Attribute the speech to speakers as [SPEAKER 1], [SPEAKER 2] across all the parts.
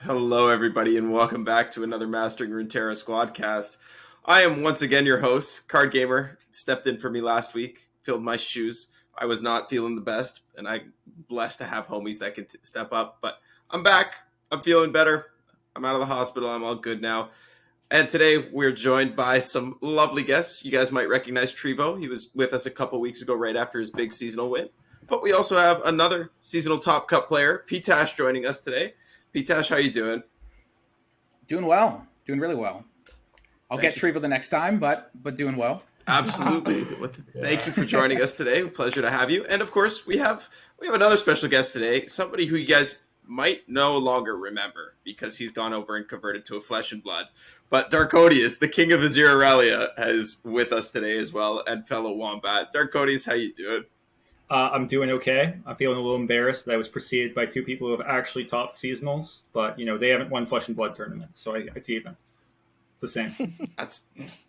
[SPEAKER 1] Hello, everybody, and welcome back to another Mastering Runeterra Squadcast. I am once again your host, CardGamer. Stepped in for me last week, filled my shoes. I was not feeling the best, and I'm blessed to have homies that can step up. But I'm back. I'm feeling better. I'm out of the hospital. I'm all good now. And today we're joined by some lovely guests. You guys might recognize Trivo. He was with us a couple weeks ago right after his big seasonal win. But we also have another seasonal top cup player, PTash, joining us today. PTash, how you doing?
[SPEAKER 2] Doing well. Doing really well. I'll get Trivo the next time, but doing well.
[SPEAKER 1] Absolutely. Thank you for joining us today. Pleasure to have you. And of course, we have another special guest today, somebody who you guys might no longer remember because he's gone over and converted to a flesh and blood. But Darkodius, the king of Aziralia, is with us today as well, and fellow Wombat. Darkodius, how you doing?
[SPEAKER 3] I'm doing okay. I'm feeling a little embarrassed that I was preceded by two people who have actually topped seasonals, but they haven't won Flesh and Blood tournaments, so it's even. It's the same.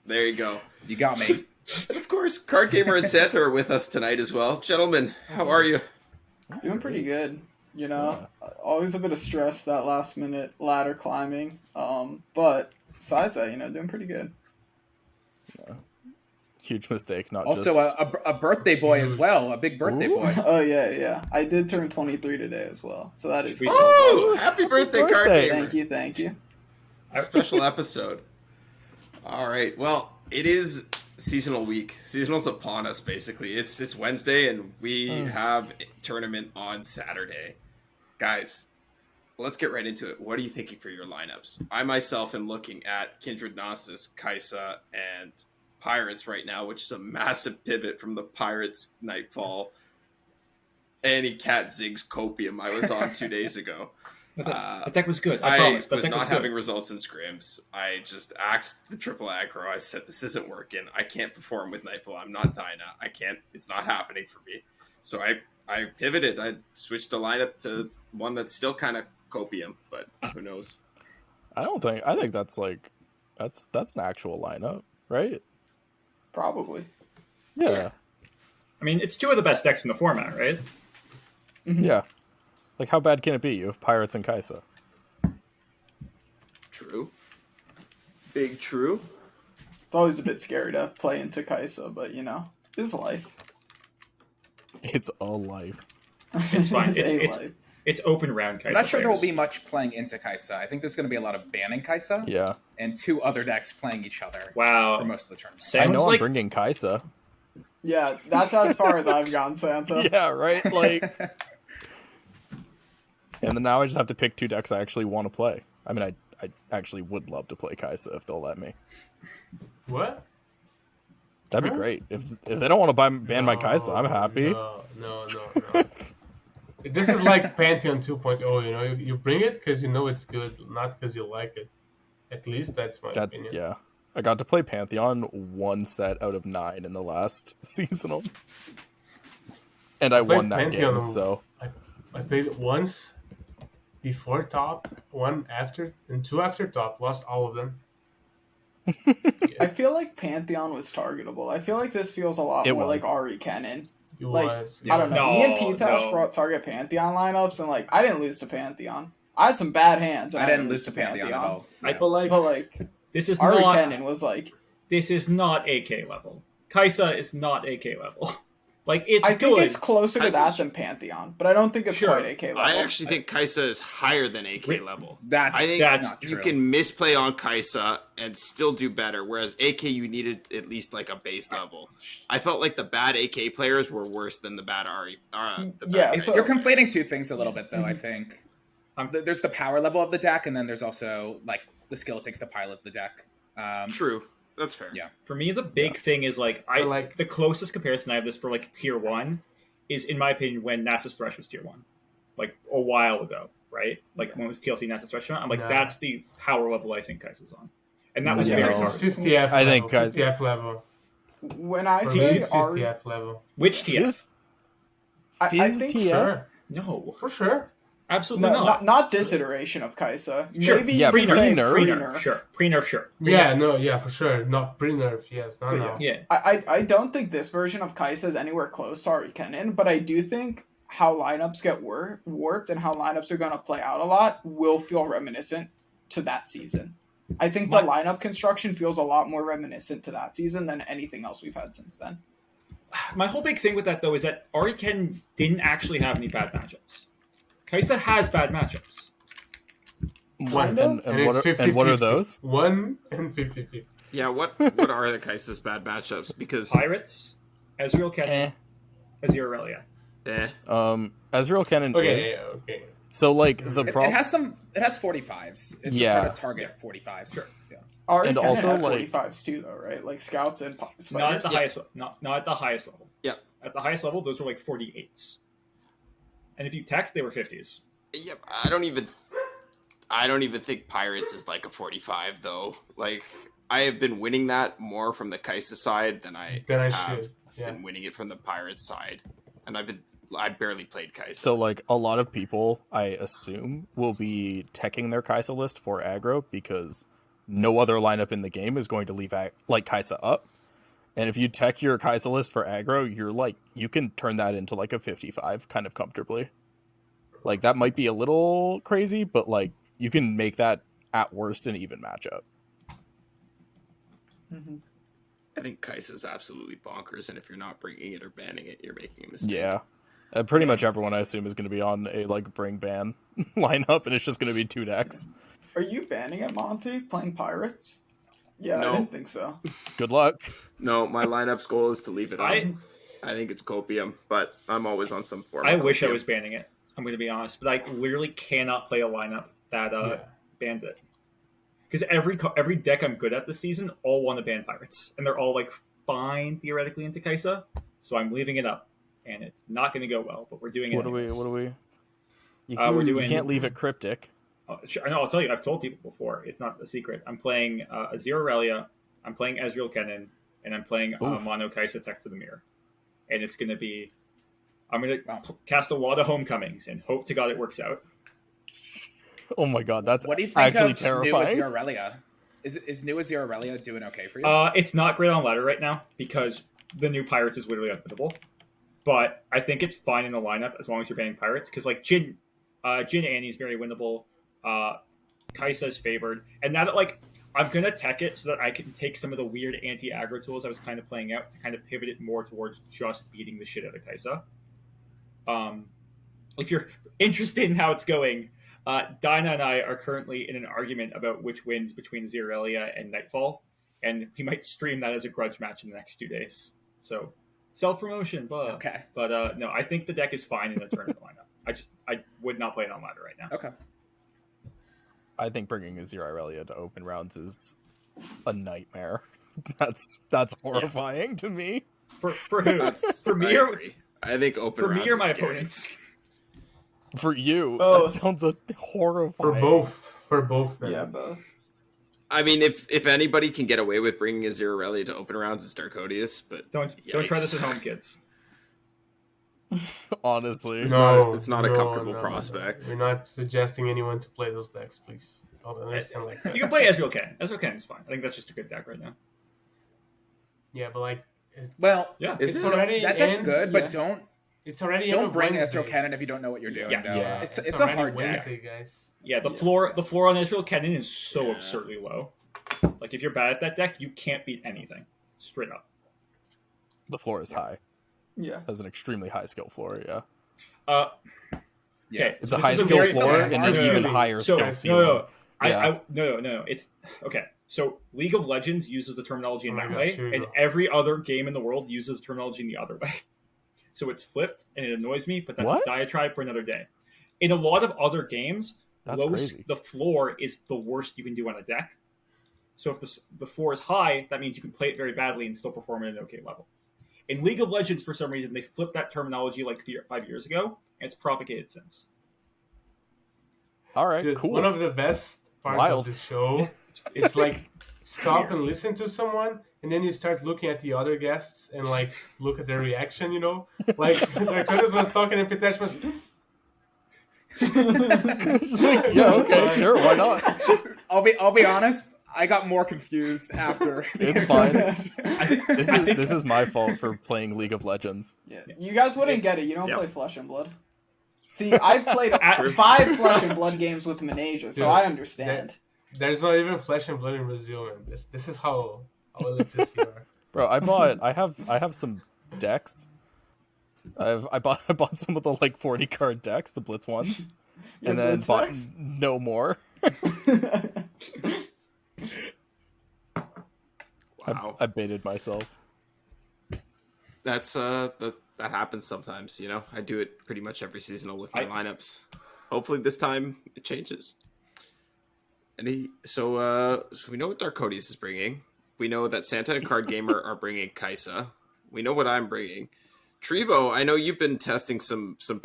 [SPEAKER 1] There you go.
[SPEAKER 2] You got me.
[SPEAKER 1] And of course, CardGamer and Santa are with us tonight as well. Gentlemen, how are you?
[SPEAKER 4] Doing pretty good. Always a bit of stress that last minute ladder climbing. But besides that, doing pretty good.
[SPEAKER 5] Yeah. Huge mistake.
[SPEAKER 2] Also, a birthday boy as well. A big birthday boy.
[SPEAKER 4] Oh, yeah. I did turn 23 today as well. So that is...
[SPEAKER 1] Oh! Happy birthday, CardGamer!
[SPEAKER 4] Thank you.
[SPEAKER 1] A special episode. All right. Well, it is seasonal week. Seasonal's upon us, basically. It's Wednesday, and we have a tournament on Saturday. Guys, let's get right into it. What are you thinking for your lineups? I myself am looking at Thresh Nasus, Kai'Sa, and Pirates right now, which is a massive pivot from the Pirates Nightfall Cat Ziggs Copium I was on 2 days ago.
[SPEAKER 3] That deck was good.
[SPEAKER 1] I
[SPEAKER 3] promise.
[SPEAKER 1] was not having results in scrims. I just axed the triple aggro. I said, this isn't working. I can't perform with Nightfall. I'm not Dyna. I can't. It's not happening for me. So I pivoted. I switched the lineup to one that's still kind of Copium, but who knows?
[SPEAKER 5] I think that's that's an actual lineup, right?
[SPEAKER 4] Probably.
[SPEAKER 5] Yeah.
[SPEAKER 3] I mean, it's two of the best decks in the format, right?
[SPEAKER 5] Yeah. Like, how bad can it be? You have Pirates and Kai'Sa.
[SPEAKER 1] True. Big true.
[SPEAKER 4] It's always a bit scary to play into Kai'Sa, but, it's life.
[SPEAKER 5] It's a life.
[SPEAKER 3] It's fine.
[SPEAKER 4] It's life.
[SPEAKER 3] It's open round Kai'Sa.
[SPEAKER 2] I'm not sure there will
[SPEAKER 3] players.
[SPEAKER 2] be much playing into Kai'Sa. I think there's going to be a lot of banning Kai'Sa.
[SPEAKER 5] Yeah.
[SPEAKER 2] And two other decks playing each other.
[SPEAKER 3] Wow.
[SPEAKER 2] For most of the tournament.
[SPEAKER 3] Sounds
[SPEAKER 5] I know
[SPEAKER 3] like...
[SPEAKER 5] I'm bringing Kai'Sa.
[SPEAKER 4] Yeah, that's as far as I've gone, Santa.
[SPEAKER 5] Yeah, right? Like... And then now I just have to pick two decks I actually want to play. I mean, I actually would love to play Kai'Sa if they'll let me.
[SPEAKER 6] What?
[SPEAKER 5] That'd be great. If they don't want to ban my Kai'Sa, I'm happy.
[SPEAKER 6] No. This is like Pantheon 2.0, you bring it because you know it's good, not because you like it. At least that's my opinion.
[SPEAKER 5] Yeah. I got to play Pantheon 1 set out of 9 in the last seasonal. And I won that
[SPEAKER 6] Pantheon,
[SPEAKER 5] game, so...
[SPEAKER 6] I played it once before top, one after, and two after top. Lost all of them.
[SPEAKER 4] I feel like Pantheon was targetable. I feel like this feels a lot more like Ari Kennen. I don't know. Me and PTash brought target Pantheon lineups, and I didn't lose to Pantheon. I had some bad hands.
[SPEAKER 2] I didn't lose to Pantheon at all.
[SPEAKER 3] But this is
[SPEAKER 4] Ari
[SPEAKER 3] not.
[SPEAKER 4] Kennen was
[SPEAKER 3] This is not AK level. Kai'Sa is not AK level. It's
[SPEAKER 4] I
[SPEAKER 3] good.
[SPEAKER 4] think it's closer to that than Pantheon, but I don't think it's quite AK level.
[SPEAKER 1] I actually think Kai'Sa is higher than AK level.
[SPEAKER 2] I think
[SPEAKER 3] that's
[SPEAKER 2] not true.
[SPEAKER 1] You can misplay on Kai'Sa and still do better, whereas AK you needed at least a base level. I felt like the bad AK players were worse than the bad Ari.
[SPEAKER 2] You're conflating two things a little bit, though. I think there's the power level of the deck, and then there's also the skill it takes to pilot the deck.
[SPEAKER 1] True. That's fair.
[SPEAKER 3] Yeah. For me, the big thing is the closest comparison I have this for tier 1 is, in my opinion, when Nasus Thresh was tier 1, a while ago, right? When it was TLC Nasus Thresh. I'm that's the power level I think Kai'Sa's on, and that was very hard.
[SPEAKER 6] 50F
[SPEAKER 5] I think
[SPEAKER 6] 50F level.
[SPEAKER 4] When I say
[SPEAKER 6] 50F level,
[SPEAKER 3] which TF?
[SPEAKER 4] I think
[SPEAKER 5] TF?
[SPEAKER 6] Sure.
[SPEAKER 3] No,
[SPEAKER 6] for sure.
[SPEAKER 3] Absolutely
[SPEAKER 4] not this iteration of Kai'Sa.
[SPEAKER 3] Sure.
[SPEAKER 4] Maybe
[SPEAKER 5] yeah,
[SPEAKER 3] pre-nerf. Sure. Pre-nerf, sure.
[SPEAKER 6] Yeah, for sure. Not pre-nerf, yes. No.
[SPEAKER 3] Yeah.
[SPEAKER 4] I don't think this version of Kai'Sa is anywhere close to Ari Kennen, but I do think how lineups get warped and how lineups are going to play out a lot will feel reminiscent to that season. I think the lineup construction feels a lot more reminiscent to that season than anything else we've had since then.
[SPEAKER 3] My whole big thing with that, though, is that Ariken didn't actually have any bad matchups. Kaisa has bad matchups.
[SPEAKER 5] And what are those?
[SPEAKER 6] 1 and 50-50.
[SPEAKER 1] Yeah, what are the Kaisa's bad matchups? Because
[SPEAKER 3] Pirates, Ezreal Kennen, Azir Aurelia.
[SPEAKER 5] Ezreal Kennen is.
[SPEAKER 6] Okay.
[SPEAKER 5] So like the problem,
[SPEAKER 2] it has 45s. It's just hard to target 45s.
[SPEAKER 3] Sure.
[SPEAKER 2] Yeah.
[SPEAKER 4] And also have 45s too, though, right? Like scouts and spiders.
[SPEAKER 3] Not at the highest. Not at the highest level.
[SPEAKER 1] Yeah.
[SPEAKER 3] At the highest level, those were like 48s. And if you tech, they were 50s.
[SPEAKER 1] Yeah, I don't even think Pirates is like a 45 though. Like I have been winning that more from the Kaisa side than I have been winning it from the Pirates side, and I barely played Kaisa.
[SPEAKER 5] So like a lot of people, I assume, will be teching their Kaisa list for aggro because no other lineup in the game is going to leave Kaisa up. And if you tech your Kaisa list for aggro, you can turn that into like a 55 kind of comfortably. Like that might be a little crazy, but like you can make that at worst an even matchup.
[SPEAKER 4] Mm-hmm.
[SPEAKER 1] I think Kaisa is absolutely bonkers, and if you're not bringing it or banning it, you're making a mistake.
[SPEAKER 5] Yeah. Pretty much everyone, I assume, is going to be on a like bring ban lineup, and it's just going to be 2 decks.
[SPEAKER 4] Are you banning it, Monty? Playing Pirates? Yeah, no. I didn't think so.
[SPEAKER 5] Good luck.
[SPEAKER 1] No, my lineup's goal is to leave it on. I think it's Copium, but I'm always on some form.
[SPEAKER 3] I wish I was banning it. I'm going to be honest, but I literally cannot play a lineup that bans it. Because every deck I'm good at this season all want to ban Pirates, and they're all like fine theoretically into Kaisa, so I'm leaving it up. And it's not going to go well, but we're doing it. What are we?
[SPEAKER 5] You can't leave it cryptic.
[SPEAKER 3] Sure, I know. I'll tell you. I've told people before. It's not a secret. I'm playing Azir Aurelia. I'm playing Ezreal Kennen, and I'm playing Mono Kaisa Tech for the mirror. And it's going to be. I'm going to cast a lot of homecomings and hope to God it works out.
[SPEAKER 5] Oh my God, that's
[SPEAKER 2] what do you think
[SPEAKER 5] actually
[SPEAKER 2] of
[SPEAKER 5] terrifying.
[SPEAKER 2] New Azir Aurelia? Is New Azir Aurelia doing okay for you?
[SPEAKER 3] It's not great on ladder right now because the new Pirates is literally unbeatable. But I think it's fine in the lineup as long as you're banning Pirates. Because like Jin Annie is very winnable. Kaisa is favored. And now that like I'm going to tech it so that I can take some of the weird anti-aggro tools I was kind of playing out to kind of pivot it more towards just beating the shit out of Kaisa. If you're interested in how it's going, Dinah and I are currently in an argument about which wins between Azir Aurelia and Nightfall. And we might stream that as a grudge match in the next 2 days. So... self-promotion, but
[SPEAKER 2] okay.
[SPEAKER 3] But no, I think the deck is fine in the tournament lineup. I would not play it on ladder right now.
[SPEAKER 2] Okay.
[SPEAKER 5] I think bringing Azir Aurelia to open rounds is a nightmare. That's horrifying to me.
[SPEAKER 3] For who? For me or
[SPEAKER 1] I think open
[SPEAKER 3] for
[SPEAKER 1] rounds
[SPEAKER 3] me or my
[SPEAKER 1] is scary.
[SPEAKER 3] opponents.
[SPEAKER 5] For you, that sounds horrifying.
[SPEAKER 6] For both.
[SPEAKER 4] Yeah, both.
[SPEAKER 1] I mean, if anybody can get away with bringing Azir Aurelia to open rounds, it's Darkodius. But
[SPEAKER 3] don't try this at home, kids.
[SPEAKER 5] Honestly,
[SPEAKER 1] it's not a comfortable prospect.
[SPEAKER 6] We're not suggesting anyone to play those decks, please. Don't understand like that.
[SPEAKER 3] You can play Ezreal Kennen. Ezreal Kennen is fine. I think that's just a good deck right now.
[SPEAKER 6] Yeah, but like,
[SPEAKER 2] it's already that deck's good, but don't.
[SPEAKER 6] It's already
[SPEAKER 2] don't bring Ezreal Kennen if you don't know what you're doing.
[SPEAKER 3] Yeah.
[SPEAKER 2] It's a hard deck,
[SPEAKER 6] guys.
[SPEAKER 3] Yeah, the floor on Ezreal Kennen is so absurdly low. Like if you're bad at that deck, you can't beat anything. Straight up.
[SPEAKER 5] The floor is high.
[SPEAKER 4] Yeah.
[SPEAKER 5] Has an extremely high skill floor,
[SPEAKER 3] Okay.
[SPEAKER 5] It's a high skill floor and an even higher skill ceiling.
[SPEAKER 3] No. It's okay. So League of Legends uses the terminology in that way, and every other game in the world uses the terminology in the other way. So it's flipped, and it annoys me, but that's a diatribe for another day. In a lot of other games, the floor is the worst you can do on a deck. So if the floor is high, that means you can play it very badly and still perform at an okay level. In League of Legends, for some reason, they flipped that terminology like 5 years ago, and it's propagated since.
[SPEAKER 5] All right, cool.
[SPEAKER 6] One of the best parts of this show is like stop and listen to someone, and then you start looking at the other guests and like look at their reaction. You know, like Darkodious was talking and PTash was.
[SPEAKER 5] Just like, yeah, okay, sure, why not?
[SPEAKER 2] I'll be honest. I got more confused after.
[SPEAKER 5] It's fine. This is my fault for playing League of Legends.
[SPEAKER 4] Yeah, you guys wouldn't get it. You don't play Flesh and Blood. See, I've played 5 Flesh and Blood games with Manasia, so I understand.
[SPEAKER 6] There's not even Flesh and Blood in Brazil, man. This is how elitist you are.
[SPEAKER 5] Bro, I have some decks. I bought some of the like 40 card decks, the Blitz ones, and then bought no more.
[SPEAKER 1] Wow.
[SPEAKER 5] I baited myself.
[SPEAKER 1] That happens sometimes, you know. I do it pretty much every seasonal with my lineups. Hopefully this time it changes. So we know what Darkodius is bringing. We know that Santa and CardGamer are bringing Kai'Sa. We know what I'm bringing. Trivo, I know you've been testing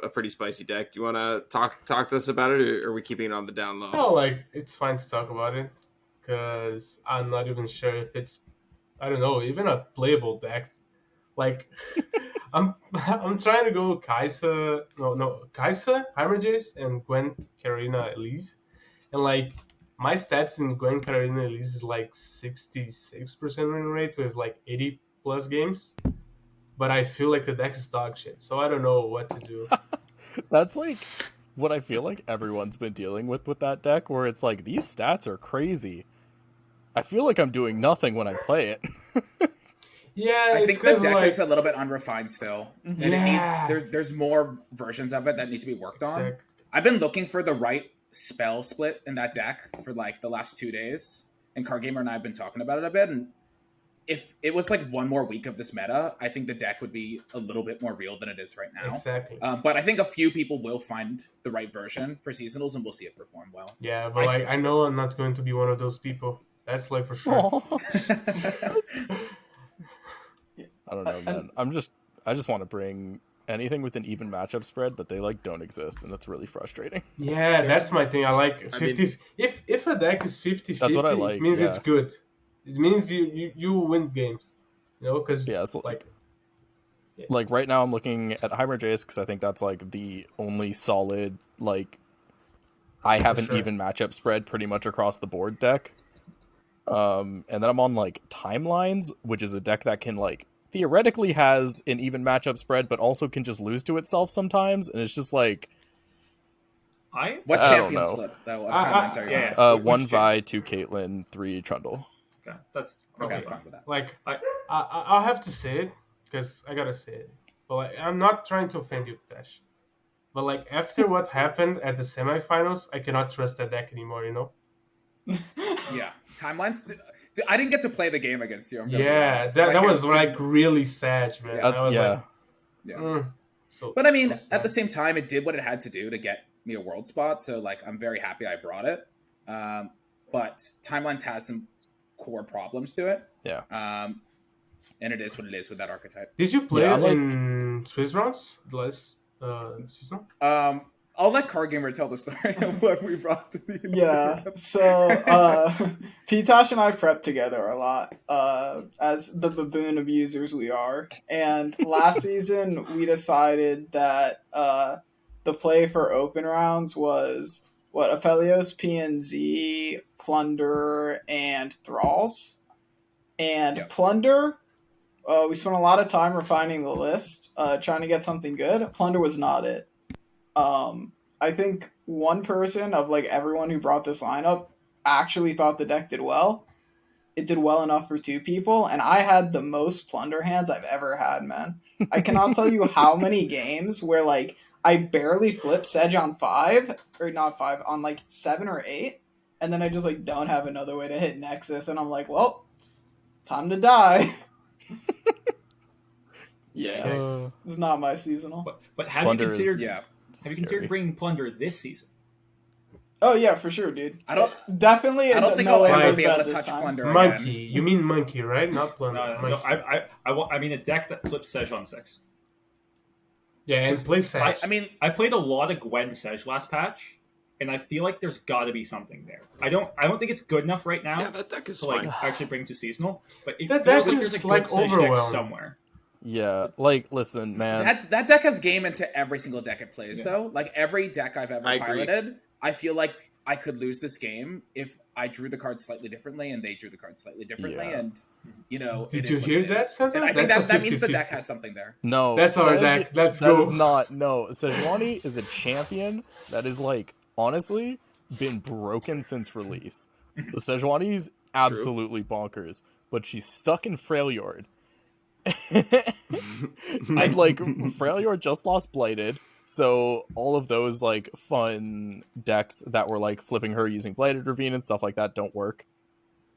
[SPEAKER 1] a pretty spicy deck. Do you want to talk to us about it, or are we keeping it on the down low?
[SPEAKER 6] No, like, it's fine to talk about it, because I'm not even sure if it's, I don't know, even a playable deck. Like, I'm trying to go Kai'Sa, Heimer Jace, and Gwen Karina Elise, and like, my stats in Gwen Karina Elise is like 66% win rate with like 80 plus games. But I feel like the deck is dog shit, so I don't know what to do.
[SPEAKER 5] That's like what I feel like everyone's been dealing with that deck, where it's like, these stats are crazy. I feel like I'm doing nothing when I play it.
[SPEAKER 6] Yeah,
[SPEAKER 2] I think the deck is a little bit unrefined still, and it needs there's more versions of it that need to be worked on.
[SPEAKER 6] Sick.
[SPEAKER 2] I've been looking for the right spell split in that deck for like the last 2 days, and CardGamer and I have been talking about it a bit, and if it was like one more week of this meta, I think the deck would be a little bit more real than it is right now.
[SPEAKER 6] Exactly.
[SPEAKER 2] But I think a few people will find the right version for seasonals, and we'll see it perform well.
[SPEAKER 6] Yeah, but like, I know I'm not going to be one of those people. That's like for sure.
[SPEAKER 5] I don't know, man. I just want to bring anything with an even matchup spread, but they like don't exist, and that's really frustrating.
[SPEAKER 6] Yeah, that's my thing. I like 50. If a deck is 50-50,
[SPEAKER 5] that's what I like.
[SPEAKER 6] It means it's good. It means you win games, you know, because
[SPEAKER 5] like right now I'm looking at Heimer Jace because I think that's like the only solid, like, I have an even matchup spread pretty much across the board deck. And then I'm on like Timelines, which is a deck that can like theoretically has an even matchup spread, but also can just lose to itself sometimes, and it's just like,
[SPEAKER 2] what champion split though? Timelines are you
[SPEAKER 5] 1 Vi, 2 Caitlyn, 3 Trundle.
[SPEAKER 3] Okay, that's
[SPEAKER 2] okay. I'm fine with that.
[SPEAKER 6] Like, I'll have to say it because I gotta say it. But like, I'm not trying to offend you, PTash. But like, after what happened at the semifinals, I cannot trust that deck anymore. You know?
[SPEAKER 2] Yeah, Timelines. I didn't get to play the game against you.
[SPEAKER 6] That was like really sad, man.
[SPEAKER 2] But I mean, at the same time, it did what it had to do to get me a world spot. So like, I'm very happy I brought it. But Timelines has some core problems to it.
[SPEAKER 5] Yeah.
[SPEAKER 2] And it is what it is with that archetype.
[SPEAKER 6] Did you play it in Swiss rounds last season?
[SPEAKER 2] I'll let CardGamer tell the story of what we brought to the
[SPEAKER 4] so PTash and I prep together a lot, as the baboon abusers we are. And last season we decided that the play for open rounds was Aphelios, PNZ, Plunder, and Thralls. And Plunder, we spent a lot of time refining the list, trying to get something good. Plunder was not it. I think one person of like everyone who brought this lineup actually thought the deck did well. It did well enough for 2 people, and I had the most Plunder hands I've ever had, man. I cannot tell you how many games where like I barely flip Sedge on 5, or not 5, on like 7 or 8, and then I just like don't have another way to hit Nexus, and I'm like, well, time to die. It's not my seasonal.
[SPEAKER 3] But have you considered bringing Plunder this season?
[SPEAKER 4] Oh yeah, for sure, dude.
[SPEAKER 2] I don't think
[SPEAKER 4] I'll
[SPEAKER 2] ever be able to touch Plunder
[SPEAKER 6] Monkey.
[SPEAKER 2] again.
[SPEAKER 6] You mean Monkey, right? Not Plunder.
[SPEAKER 3] No. I mean a deck that flips Sedge on 6.
[SPEAKER 6] Yeah, and play Sedge.
[SPEAKER 3] I played a lot of Gwen Sedge last patch, and I feel like there's got to be something there. I don't think it's good enough right now.
[SPEAKER 1] Yeah, that deck is
[SPEAKER 3] to like actually bring to seasonal, but it
[SPEAKER 6] that
[SPEAKER 3] feels
[SPEAKER 6] deck
[SPEAKER 3] like there's a
[SPEAKER 6] is
[SPEAKER 3] good
[SPEAKER 6] like
[SPEAKER 3] Sedge deck somewhere.
[SPEAKER 5] Yeah, like, listen, man.
[SPEAKER 2] That deck has game into every single deck it plays, though. Like, every deck I've ever piloted, I feel like I could lose this game if I drew the cards slightly differently and they drew the cards slightly differently.
[SPEAKER 5] Yeah.
[SPEAKER 2] And, you know,
[SPEAKER 6] Did you hear that, Santa?
[SPEAKER 2] And I think that means the deck has something there.
[SPEAKER 5] No.
[SPEAKER 6] That's our deck. Let's go.
[SPEAKER 5] That is not. No. Sejuani is a champion that is, like, honestly, been broken since release. The Sejuani's absolutely bonkers, but she's stuck in Freljord. And, like, Freljord just lost Blighted. So all of those, like, fun decks that were, like, flipping her using Blighted Ravine and stuff like that don't work.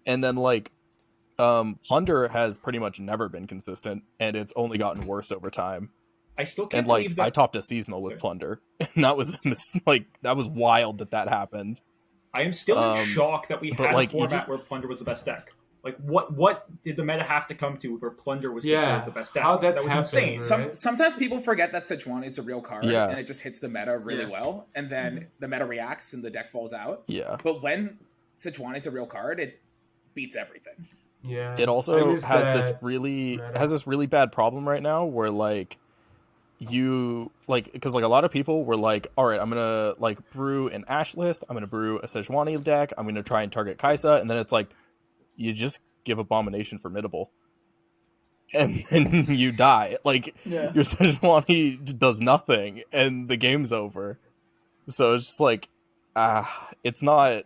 [SPEAKER 5] And then, like, Plunder has pretty much never been consistent, and it's only gotten worse over time.
[SPEAKER 3] I still can't
[SPEAKER 5] believe
[SPEAKER 3] that...
[SPEAKER 5] I topped a seasonal with Plunder, and that was, like, that was wild that happened.
[SPEAKER 3] I am still in shock that we had a format where Plunder was the best deck. Like, what did the meta have to come to where Plunder was considered the best deck?
[SPEAKER 6] How that
[SPEAKER 3] was
[SPEAKER 6] happened,
[SPEAKER 3] insane.
[SPEAKER 6] Right?
[SPEAKER 2] Sometimes people forget that Sejuani is a real card, and it just hits the meta really well, and then the meta reacts and the deck falls out.
[SPEAKER 5] Yeah.
[SPEAKER 2] But when Sejuani is a real card, it beats everything.
[SPEAKER 6] Yeah.
[SPEAKER 5] It also has this really bad problem right now where, like, you, like, because, like, a lot of people were like, all right, I'm gonna, like, brew an Ash list, I'm gonna brew a Sejuani deck, I'm gonna try and target Kai'Sa, and then it's like, you just give Abomination Formidable. And then you die. Like, your Sejuani does nothing, and the game's over. So it's just like, it's not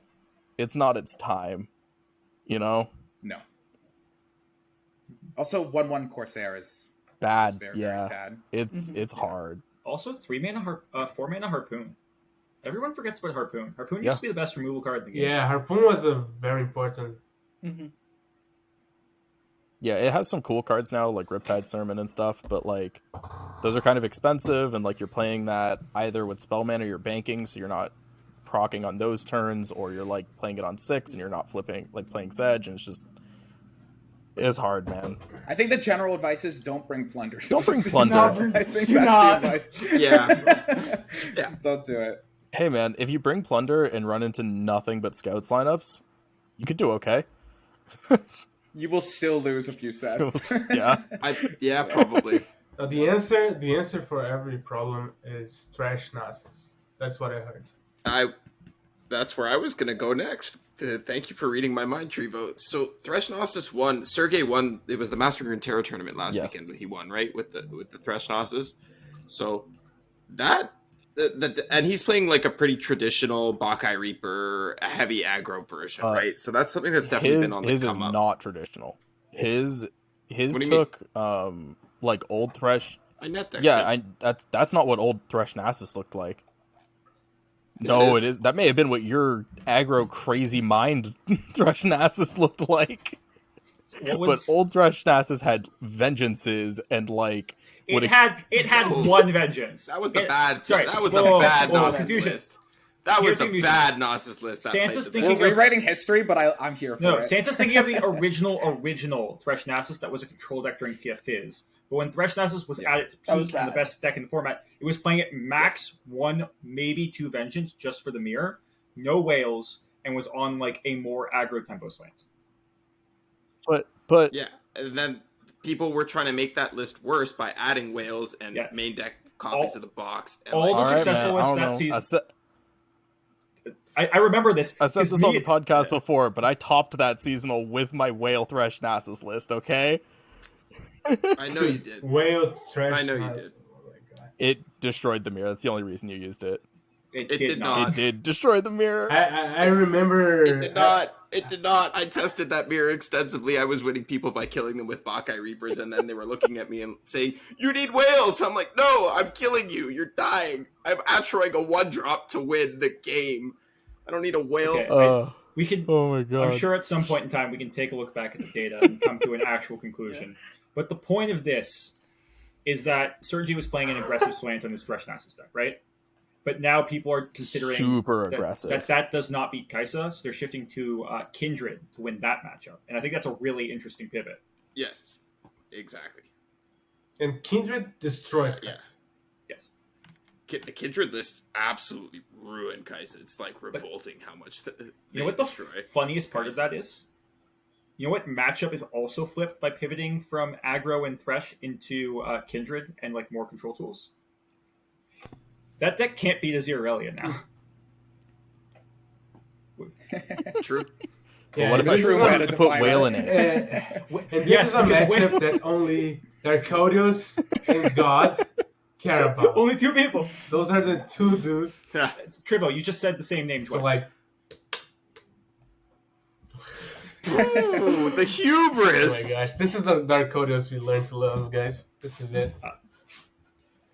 [SPEAKER 5] its time. You know?
[SPEAKER 2] No. Also, 1/1 Corsair is
[SPEAKER 5] bad.
[SPEAKER 2] Very, very sad.
[SPEAKER 5] It's hard.
[SPEAKER 3] Also, 4-mana Harpoon. Everyone forgets about Harpoon. Harpoon used to be the best removal card in the game.
[SPEAKER 6] Yeah, Harpoon was a very important.
[SPEAKER 5] Yeah, it has some cool cards now, like Riptide Sermon and stuff, but, like, those are kind of expensive, and, like, you're playing that either with spell mana or you're banking, so you're not proccing on those turns, or you're, like, playing it on 6 and you're not flipping, like, playing Sedge, and it's hard, man.
[SPEAKER 2] I think the general advice is don't bring Plunder.
[SPEAKER 5] Don't bring Plunder.
[SPEAKER 2] I think that's the advice.
[SPEAKER 1] Yeah.
[SPEAKER 2] Don't do it.
[SPEAKER 5] Hey, man, if you bring Plunder and run into nothing but Scouts lineups, you could do okay.
[SPEAKER 2] You will still lose a few sets.
[SPEAKER 1] Yeah, probably.
[SPEAKER 6] The answer for every problem is Thresh Nasus. That's what I heard.
[SPEAKER 1] That's where I was gonna go next. Thank you for reading my mind, Trivo. So Thresh Nasus won. Sergey won. It was the Mastering Runeterra tournament last weekend that he won, right? With the Thresh Nasus. So that and he's playing like a pretty traditional Bacchae Reaper, heavy aggro version, right? So that's something that's definitely been on the come up. His is
[SPEAKER 5] not traditional. His took like old Thresh.
[SPEAKER 1] I net that.
[SPEAKER 5] Yeah, that's not what old Thresh Nasus looked like. No, it is. That may have been what your aggro crazy mind Thresh Nasus looked like. But old Thresh Nasus had vengeances and like
[SPEAKER 3] it had one vengeance.
[SPEAKER 1] That was the bad. Sorry, that was the bad Nasus list. That was a bad Nasus list.
[SPEAKER 3] Santa's thinking
[SPEAKER 2] we're rewriting history, but I'm here for it.
[SPEAKER 3] No, Santa's thinking of the original Thresh Nasus that was a control deck during TF-Fizz. But when Thresh Nasus was at its peak and the best deck in the format, it was playing at max 1, maybe 2 vengeance just for the mirror, no whales, and was on like a more aggro tempo slant.
[SPEAKER 5] But
[SPEAKER 1] yeah, and then people were trying to make that list worse by adding whales and main deck copies of the box. And
[SPEAKER 3] all the successful lists that season. I remember this.
[SPEAKER 5] I said this on the podcast before, but I topped that seasonal with my whale Thresh Nasus list, okay?
[SPEAKER 1] I know you did.
[SPEAKER 6] Whale Thresh
[SPEAKER 1] I know you did.
[SPEAKER 6] Oh my God.
[SPEAKER 5] It destroyed the mirror. That's the only reason you used it.
[SPEAKER 3] It did not.
[SPEAKER 5] It did destroy the mirror.
[SPEAKER 6] I remember...
[SPEAKER 1] It did not. It did not. I tested that mirror extensively. I was winning people by killing them with Bacchae Reapers, and then they were looking at me and saying, "You need whales." I'm like, "No, I'm killing you. You're dying. I'm Atroing a 1-drop to win the game. I don't need a whale."
[SPEAKER 3] Okay, we can.
[SPEAKER 5] Oh my God.
[SPEAKER 3] I'm sure at some point in time we can take a look back at the data and come to an actual conclusion. But the point of this is that Sergey was playing an aggressive slant on his Thresh Nasus deck, right? But now people are considering
[SPEAKER 5] super aggressive.
[SPEAKER 3] That does not beat Kai'Sa, so they're shifting to Kindred to win that matchup. And I think that's a really interesting pivot.
[SPEAKER 1] Yes, exactly.
[SPEAKER 6] And Kindred destroys Kai'Sa.
[SPEAKER 1] Yeah. Yes. The Kindred list absolutely ruined Kai'Sa. It's like revolting how much
[SPEAKER 3] you know what the funniest part of that is? You know what matchup is also flipped by pivoting from aggro and Thresh into Kindred and like more control tools? That deck can't beat Aziralia now.
[SPEAKER 1] True.
[SPEAKER 5] Yeah, what if I put whale in it?
[SPEAKER 6] And this is a matchup that only Darkodius and God care about.
[SPEAKER 3] Only two people.
[SPEAKER 6] Those are the two dudes.
[SPEAKER 3] Trivo, you just said the same name twice.
[SPEAKER 6] So like,
[SPEAKER 1] ooh, the hubris!
[SPEAKER 6] Oh my gosh, this is the Darkodius we learned to love, guys. This is it.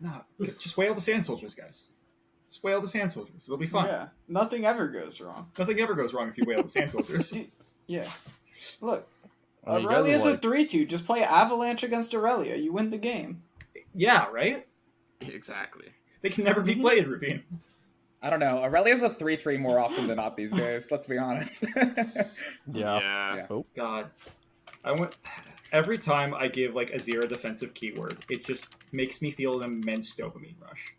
[SPEAKER 3] No, just whale the Sand Soldiers, guys. Just whale the Sand Soldiers. It'll be fun.
[SPEAKER 4] Yeah, nothing ever goes wrong.
[SPEAKER 3] Nothing ever goes wrong if you whale the Sand Soldiers.
[SPEAKER 4] Yeah. Look, Aurelia's a 3-2. Just play Avalanche against Aurelia. You win the game.
[SPEAKER 3] Yeah, right?
[SPEAKER 1] Exactly.
[SPEAKER 3] They can never be played, Rubin.
[SPEAKER 2] I don't know. Aurelia's a 3-3 more often than not these days. Let's be honest.
[SPEAKER 1] Yeah.
[SPEAKER 5] Oh.
[SPEAKER 3] God. Every time I give like a 0 defensive keyword, it just makes me feel an immense dopamine rush.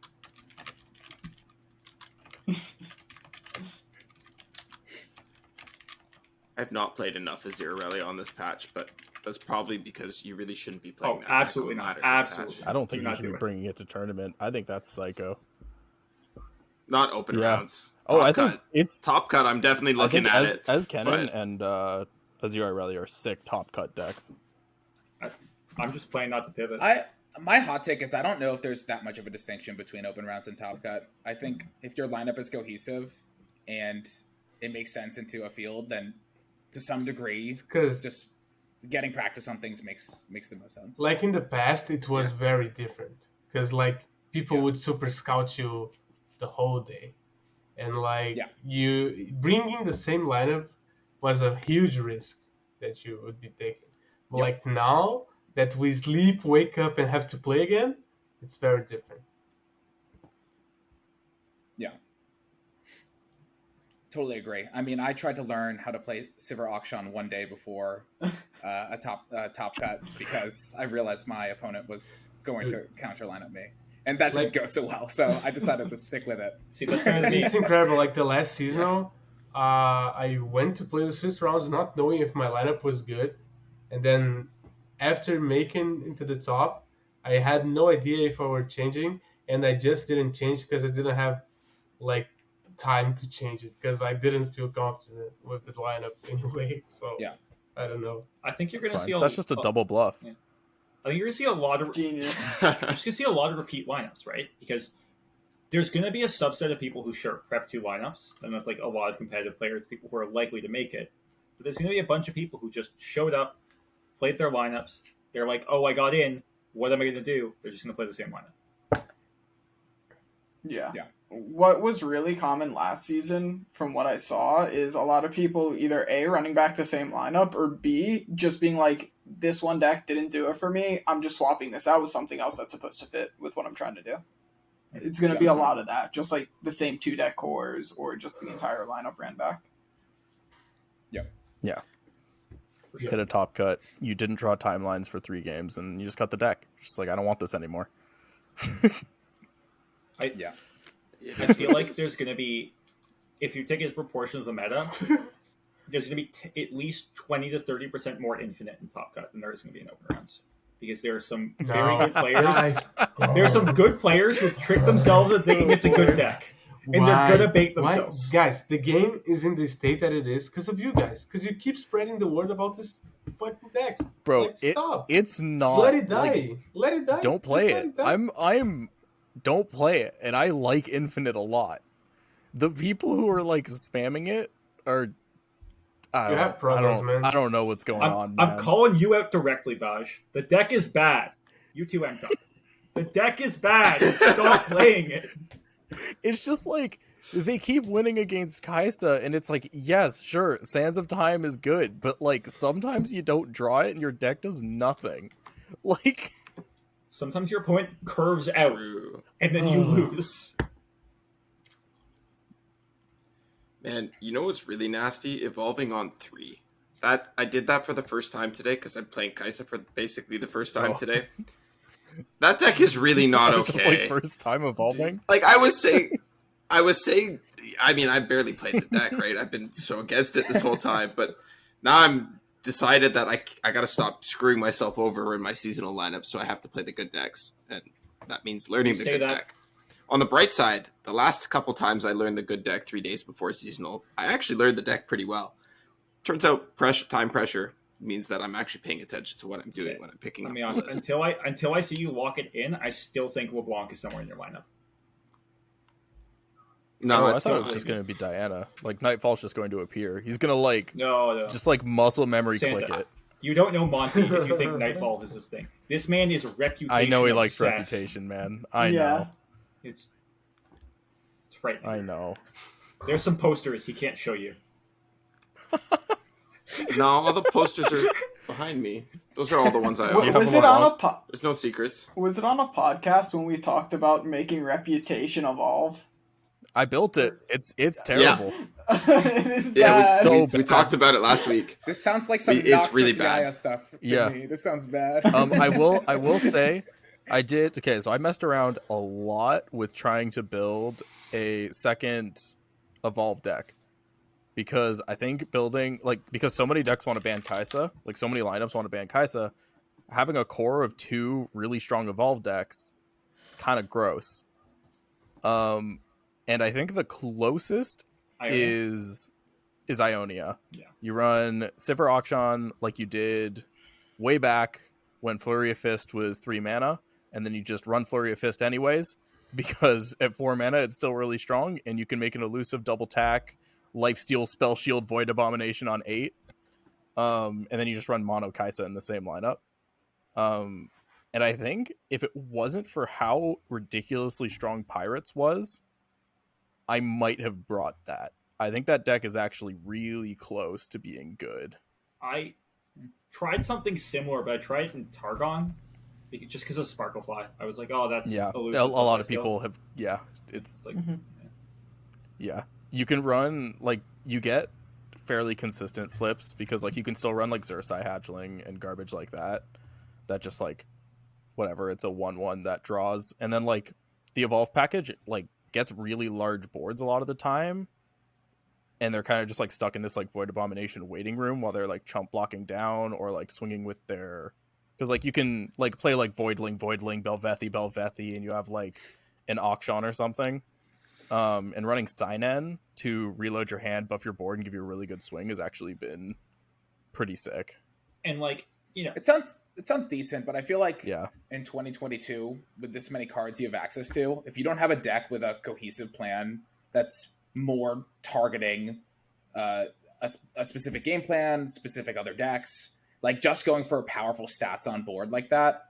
[SPEAKER 1] I've not played enough Azir Aurelia on this patch, but that's probably because you really shouldn't be playing that.
[SPEAKER 3] Absolutely not. Absolutely.
[SPEAKER 5] I don't think you should be bringing it to tournament. I think that's psycho.
[SPEAKER 1] Not open rounds.
[SPEAKER 5] I think it's
[SPEAKER 1] top cut. I'm definitely looking at it.
[SPEAKER 5] As Kennen and Azir Aurelia are sick top cut decks.
[SPEAKER 3] I'm just playing not to pivot.
[SPEAKER 2] My hot take is I don't know if there's that much of a distinction between open rounds and top cut. I think if your lineup is cohesive and it makes sense into a field, then to some degree, just getting practice on things makes the most sense.
[SPEAKER 6] Like in the past, it was very different because like people would super scout you the whole day, and like you bringing the same lineup was a huge risk that you would be taking. But like now that we sleep, wake up, and have to play again, it's very different.
[SPEAKER 2] Yeah. Totally agree. I mean, I tried to learn how to play Sivir Auction one day before a top cut because I realized my opponent was going to counter line up me. And that didn't go so well, so I decided to stick with it.
[SPEAKER 3] See, that's kind of
[SPEAKER 6] it's incredible. Like the last season, I went to play the Swiss rounds not knowing if my lineup was good. And then after making into the top, I had no idea if I were changing. And I just didn't change because I didn't have like time to change it because I didn't feel confident with the lineup anyway. So I don't know.
[SPEAKER 3] I think you're going to see
[SPEAKER 5] that's just a double bluff.
[SPEAKER 3] Yeah. I think you're going to see a lot of
[SPEAKER 4] genius.
[SPEAKER 3] You're just going to see a lot of repeat lineups, right? Because there's going to be a subset of people who prep 2 lineups, and that's like a lot of competitive players, people who are likely to make it. But there's going to be a bunch of people who just showed up, played their lineups. They're like, "Oh, I got in. What am I going to do?" They're just going to play the same lineup.
[SPEAKER 4] Yeah. What was really common last season, from what I saw, is a lot of people either A, running back the same lineup, or B, just being like, this one deck didn't do it for me, I'm just swapping this out with something else that's supposed to fit with what I'm trying to do. It's going to be a lot of that, just like the same 2 deck cores, or just the entire lineup ran back.
[SPEAKER 5] Yeah. Hit a top cut. You didn't draw timelines for 3 games, and you just cut the deck. Just like, I don't want this anymore.
[SPEAKER 3] I feel like there's going to be, if you take as proportion of the meta, there's going to be at least 20 to 30% more infinite in Top Cut than there is going to be in Open Rounds. Because there are some very good players. There are some good players who trick themselves into thinking it's a good deck. And they're going to bait themselves.
[SPEAKER 6] Guys, the game is in the state that it is because of you guys. Because you keep spreading the word about this fucking decks.
[SPEAKER 5] Bro,
[SPEAKER 6] like, stop.
[SPEAKER 5] It's not...
[SPEAKER 6] Let it die.
[SPEAKER 5] Like,
[SPEAKER 6] let it die.
[SPEAKER 5] Don't play it. Don't play it, and I like Infinite a lot. The people who are like spamming it are, I don't know what's going on.
[SPEAKER 3] I'm calling you out directly, Baj. The deck is bad. You too, Mtop. The deck is bad. Stop playing it.
[SPEAKER 5] It's just like they keep winning against Kaisa, and it's like, yes, sure, Sands of Time is good, but like sometimes you don't draw it, and your deck does nothing. Like.
[SPEAKER 3] Sometimes your opponent curves out, and then you lose.
[SPEAKER 1] Man, you know what's really nasty? Evolving on 3. That I did that for the first time today because I'm playing Kaisa for basically the first time today. That deck is really not okay.
[SPEAKER 5] Just like first time evolving.
[SPEAKER 1] Like I was saying. I mean, I barely played the deck, right? I've been so against it this whole time, but now I'm decided that I got to stop screwing myself over in my seasonal lineup, so I have to play the good decks, and that means learning the good deck. On the bright side, the last couple times I learned the good deck 3 days before seasonal, I actually learned the deck pretty well. Turns out time pressure means that I'm actually paying attention to what I'm doing when I'm picking up.
[SPEAKER 3] Let me be honest, until I see you lock it in, I still think LeBlanc is somewhere in your lineup.
[SPEAKER 5] No, I thought it was just going to be Diana. Like, Nightfall's just going to appear. He's going to, just, muscle memory
[SPEAKER 3] Santa,
[SPEAKER 5] click it.
[SPEAKER 3] You don't know Monty if you think Nightfall is his thing. This man is reputation
[SPEAKER 5] I know he likes
[SPEAKER 3] obsessed.
[SPEAKER 5] reputation, man. I know.
[SPEAKER 3] It's frightening.
[SPEAKER 5] I know.
[SPEAKER 3] There's some posters he can't show you.
[SPEAKER 1] No, all the posters are behind me. Those are all the ones I own. There's no secrets.
[SPEAKER 4] Was it on a podcast when we talked about making Reputation evolve?
[SPEAKER 5] I built it. It's terrible.
[SPEAKER 4] Yeah. It is bad.
[SPEAKER 1] Yeah, it was so bad. We talked about it last week.
[SPEAKER 2] This sounds like some
[SPEAKER 1] it's really bad
[SPEAKER 2] stuff to me. This sounds bad.
[SPEAKER 5] I will say I did. Okay, so I messed around a lot with trying to build a second evolve deck. Because I think because so many decks want to ban Kai'Sa, like so many lineups want to ban Kai'Sa, having a core of 2 really strong evolve decks, it's kind of gross. And I think the closest is Ionia. Yeah. You run Sivir Auction like you did way back when Flurry of Fist was 3 mana, and then you just run Flurry of Fist anyways, because at 4 mana it's still really strong, and you can make an elusive double tack, Lifesteal, Spell Shield, Void Abomination on 8. And then you just run Mono Kai'Sa in the same lineup. And I think if it wasn't for how ridiculously strong Pirates was, I might have brought that. I think that deck is actually really close to being good.
[SPEAKER 3] I tried something similar, but I tried it in Targon just because of Sparklefly. I was like, oh, that's elusive.
[SPEAKER 5] A lot of people have, it's like, You can run, you get fairly consistent flips because, you can still run, Xerxai Hatchling and garbage like that. That just, whatever, it's a 1/1 that draws. And then, the Evolve package, gets really large boards a lot of the time. And they're kind of just, stuck in this, Void Abomination waiting room while they're, chump blocking down or, swinging with their... Because, you can, play, Voidling, Belvethi, and you have, an Auction or something. And running Synen to reload your hand, buff your board, and give you a really good swing has actually been pretty sick.
[SPEAKER 3] And
[SPEAKER 2] it sounds decent, but I feel like in 2022, with this many cards you have access to, if you don't have a deck with a cohesive plan that's more targeting a specific game plan, specific other decks, just going for powerful stats on board like that,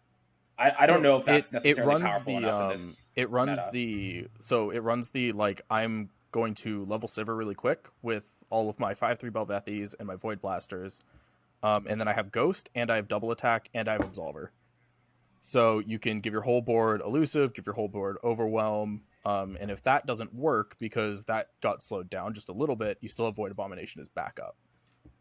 [SPEAKER 2] I don't know if that's necessarily powerful enough in this meta.
[SPEAKER 5] I'm going to level Sivir really quick with all of my 5/3 Belvethis and my Void Blasters. And then I have Ghost, and I have Double Attack, and I have Absolver. So you can give your whole board Elusive, give your whole board Overwhelm, and if that doesn't work, because that got slowed down just a little bit, you still have Void Abomination as backup.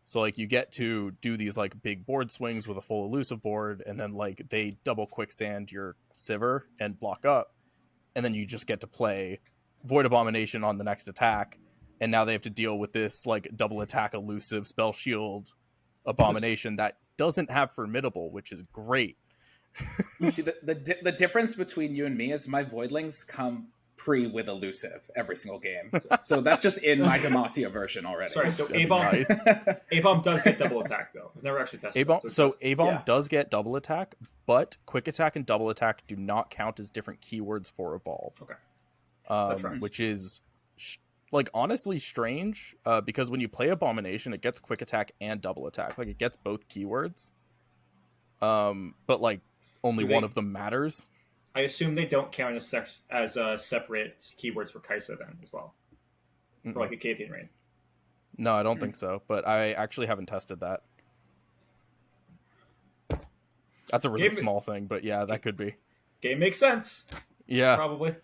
[SPEAKER 5] So, you get to do these, big board swings with a full Elusive board, and then, they double Quicksand your Sivir and block up, and then you just get to play Void Abomination on the next attack, and now they have to deal with this, double attack Elusive Spell Shield Abomination that doesn't have Formidable, which is great.
[SPEAKER 2] See, the difference between you and me is my Voidlings come with Elusive every single game. So that's just in my Demacia version already.
[SPEAKER 3] Sorry, so A-Bomb does get double attack, though. I've never actually tested
[SPEAKER 5] A-Bomb. A-Bomb does get double attack, but Quick Attack and Double Attack do not count as different keywords for Evolve.
[SPEAKER 3] Okay.
[SPEAKER 5] Which is, honestly strange, because when you play Abomination, it gets Quick Attack and Double Attack. It gets both keywords. But, only one of them matters.
[SPEAKER 3] I assume they don't count as separate keywords for Kai'Sa then as well, for a Cathian Rain.
[SPEAKER 5] No, I don't think so. But I actually haven't tested that. That's a really small thing, but yeah, that could be.
[SPEAKER 3] Game makes sense.
[SPEAKER 5] Yeah,
[SPEAKER 3] probably.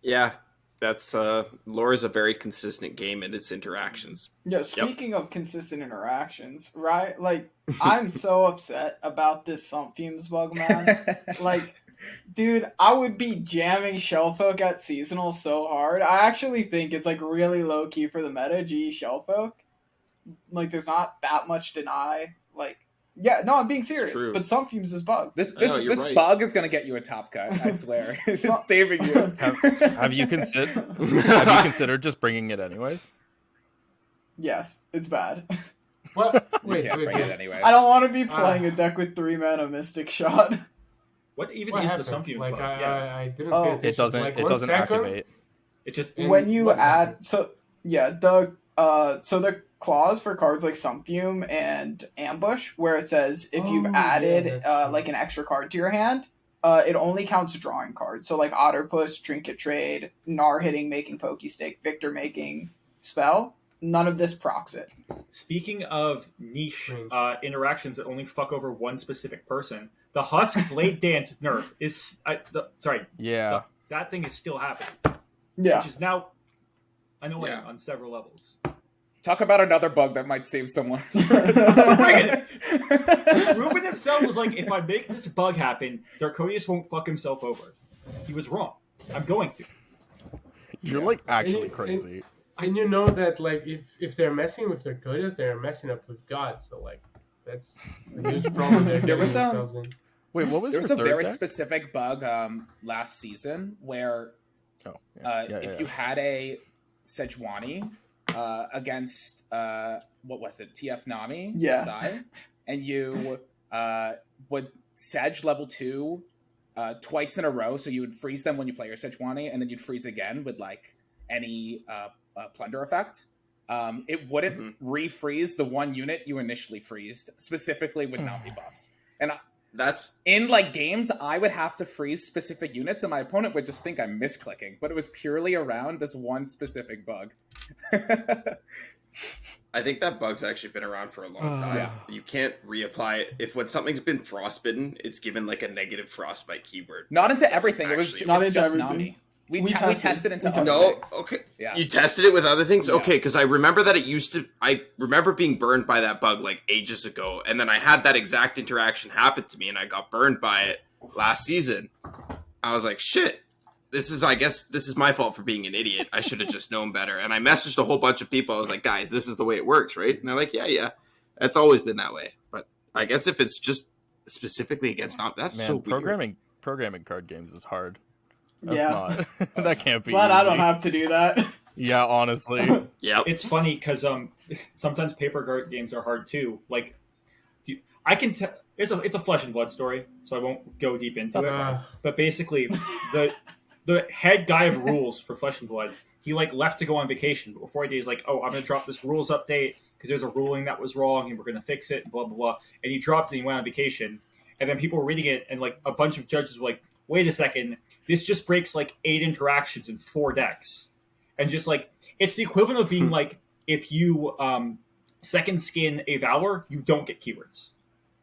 [SPEAKER 1] Yeah, that's lore is a very consistent game in its interactions.
[SPEAKER 4] Yeah, speaking of consistent interactions, right? I'm so upset about this Sump Fumes bug, man. Dude, I would be jamming Shellfolk at Seasonal so hard. I actually think it's really low key for the meta, GE Shellfolk. There's not that much deny. Yeah, no, I'm being serious. But Sump Fumes is bugged.
[SPEAKER 2] This right. Bug is going to get you a top cut. I swear, it's saving you.
[SPEAKER 5] Have you considered just bringing it anyways?
[SPEAKER 4] Yes, it's bad.
[SPEAKER 6] What?
[SPEAKER 2] Wait, anyway.
[SPEAKER 4] I don't want to be playing a deck with 3 mana Mystic Shot.
[SPEAKER 3] What even is happened? The Sump Fumes bug?
[SPEAKER 6] I didn't pay attention.
[SPEAKER 5] It doesn't activate.
[SPEAKER 3] It just
[SPEAKER 4] when you add the clause for cards like Sump Fume and Ambush, where it says if you've added like an extra card to your hand, it only counts drawing cards. So like Otterpuss, Trinket Trade, Gnar hitting, making Pokestake, Victor making spell. None of this procs it.
[SPEAKER 3] Speaking of niche interactions that only fuck over one specific person, the Husk Blade Dance nerf is that thing is still happening.
[SPEAKER 4] Yeah,
[SPEAKER 3] which is now annoying on several levels.
[SPEAKER 2] Talk about another bug that might save someone.
[SPEAKER 3] Ruben himself was like, if I make this bug happen, Darkodius won't fuck himself over. He was wrong. I'm going to.
[SPEAKER 5] You're like actually crazy.
[SPEAKER 6] And you know that like if they're messing with Darkodius, they're messing up with God. So like that's a huge problem they're getting themselves in.
[SPEAKER 5] Wait, what was
[SPEAKER 2] there
[SPEAKER 5] your
[SPEAKER 2] was a
[SPEAKER 5] third
[SPEAKER 2] very
[SPEAKER 5] deck?
[SPEAKER 2] specific bug last season where if you had a Sejuani against what was it, TF Nami SI, and you would Sej level 2 twice in a row, so you would freeze them when you play your Sejuani, and then you'd freeze again with like any Plunder effect. It wouldn't refreeze the one unit you initially freezed, specifically with Nami buffs. And
[SPEAKER 1] that's
[SPEAKER 2] in like games, I would have to freeze specific units, and my opponent would just think I'm misclicking. But it was purely around this one specific bug.
[SPEAKER 1] I think that bug's actually been around for a long time.
[SPEAKER 2] Yeah.
[SPEAKER 1] You can't reapply it. When something's been frostbitten, it's given like a negative frostbite keyword.
[SPEAKER 2] Not into everything. It was
[SPEAKER 4] not into
[SPEAKER 2] just
[SPEAKER 4] everything.
[SPEAKER 2] Nami. We tested into other things.
[SPEAKER 1] Okay.
[SPEAKER 2] Yeah.
[SPEAKER 1] You tested it with other things?
[SPEAKER 2] Yeah.
[SPEAKER 1] Okay, because I remember that I remember being burned by that bug like ages ago, and then I had that exact interaction happen to me, and I got burned by it last season. I was like, shit, I guess this is my fault for being an idiot. I should have just known better. And I messaged a whole bunch of people. I was like, guys, this is the way it works, right? And they're like, yeah. That's always been that way. But I guess if it's just specifically against that's so weird.
[SPEAKER 5] Programming card games is hard. That's not. That can't be.
[SPEAKER 4] Glad
[SPEAKER 5] easy.
[SPEAKER 4] I don't have to do that.
[SPEAKER 5] Yeah, honestly.
[SPEAKER 1] Yeah.
[SPEAKER 3] It's funny because sometimes paper card games are hard too. Like, I can tell it's a flesh and blood story, so I won't go deep into it. But basically, the head guy of rules for Flesh and Blood, he like left to go on vacation. But before he did, he's like, "Oh, I'm going to drop this rules update because there's a ruling that was wrong, and we're going to fix it." And blah blah blah. And he dropped it. And he went on vacation, and then people were reading it, and like a bunch of judges were like, "Wait a second, this just breaks like 8 interactions in 4 decks," and just like it's the equivalent of being like if you second skin a Valor, you don't get keywords.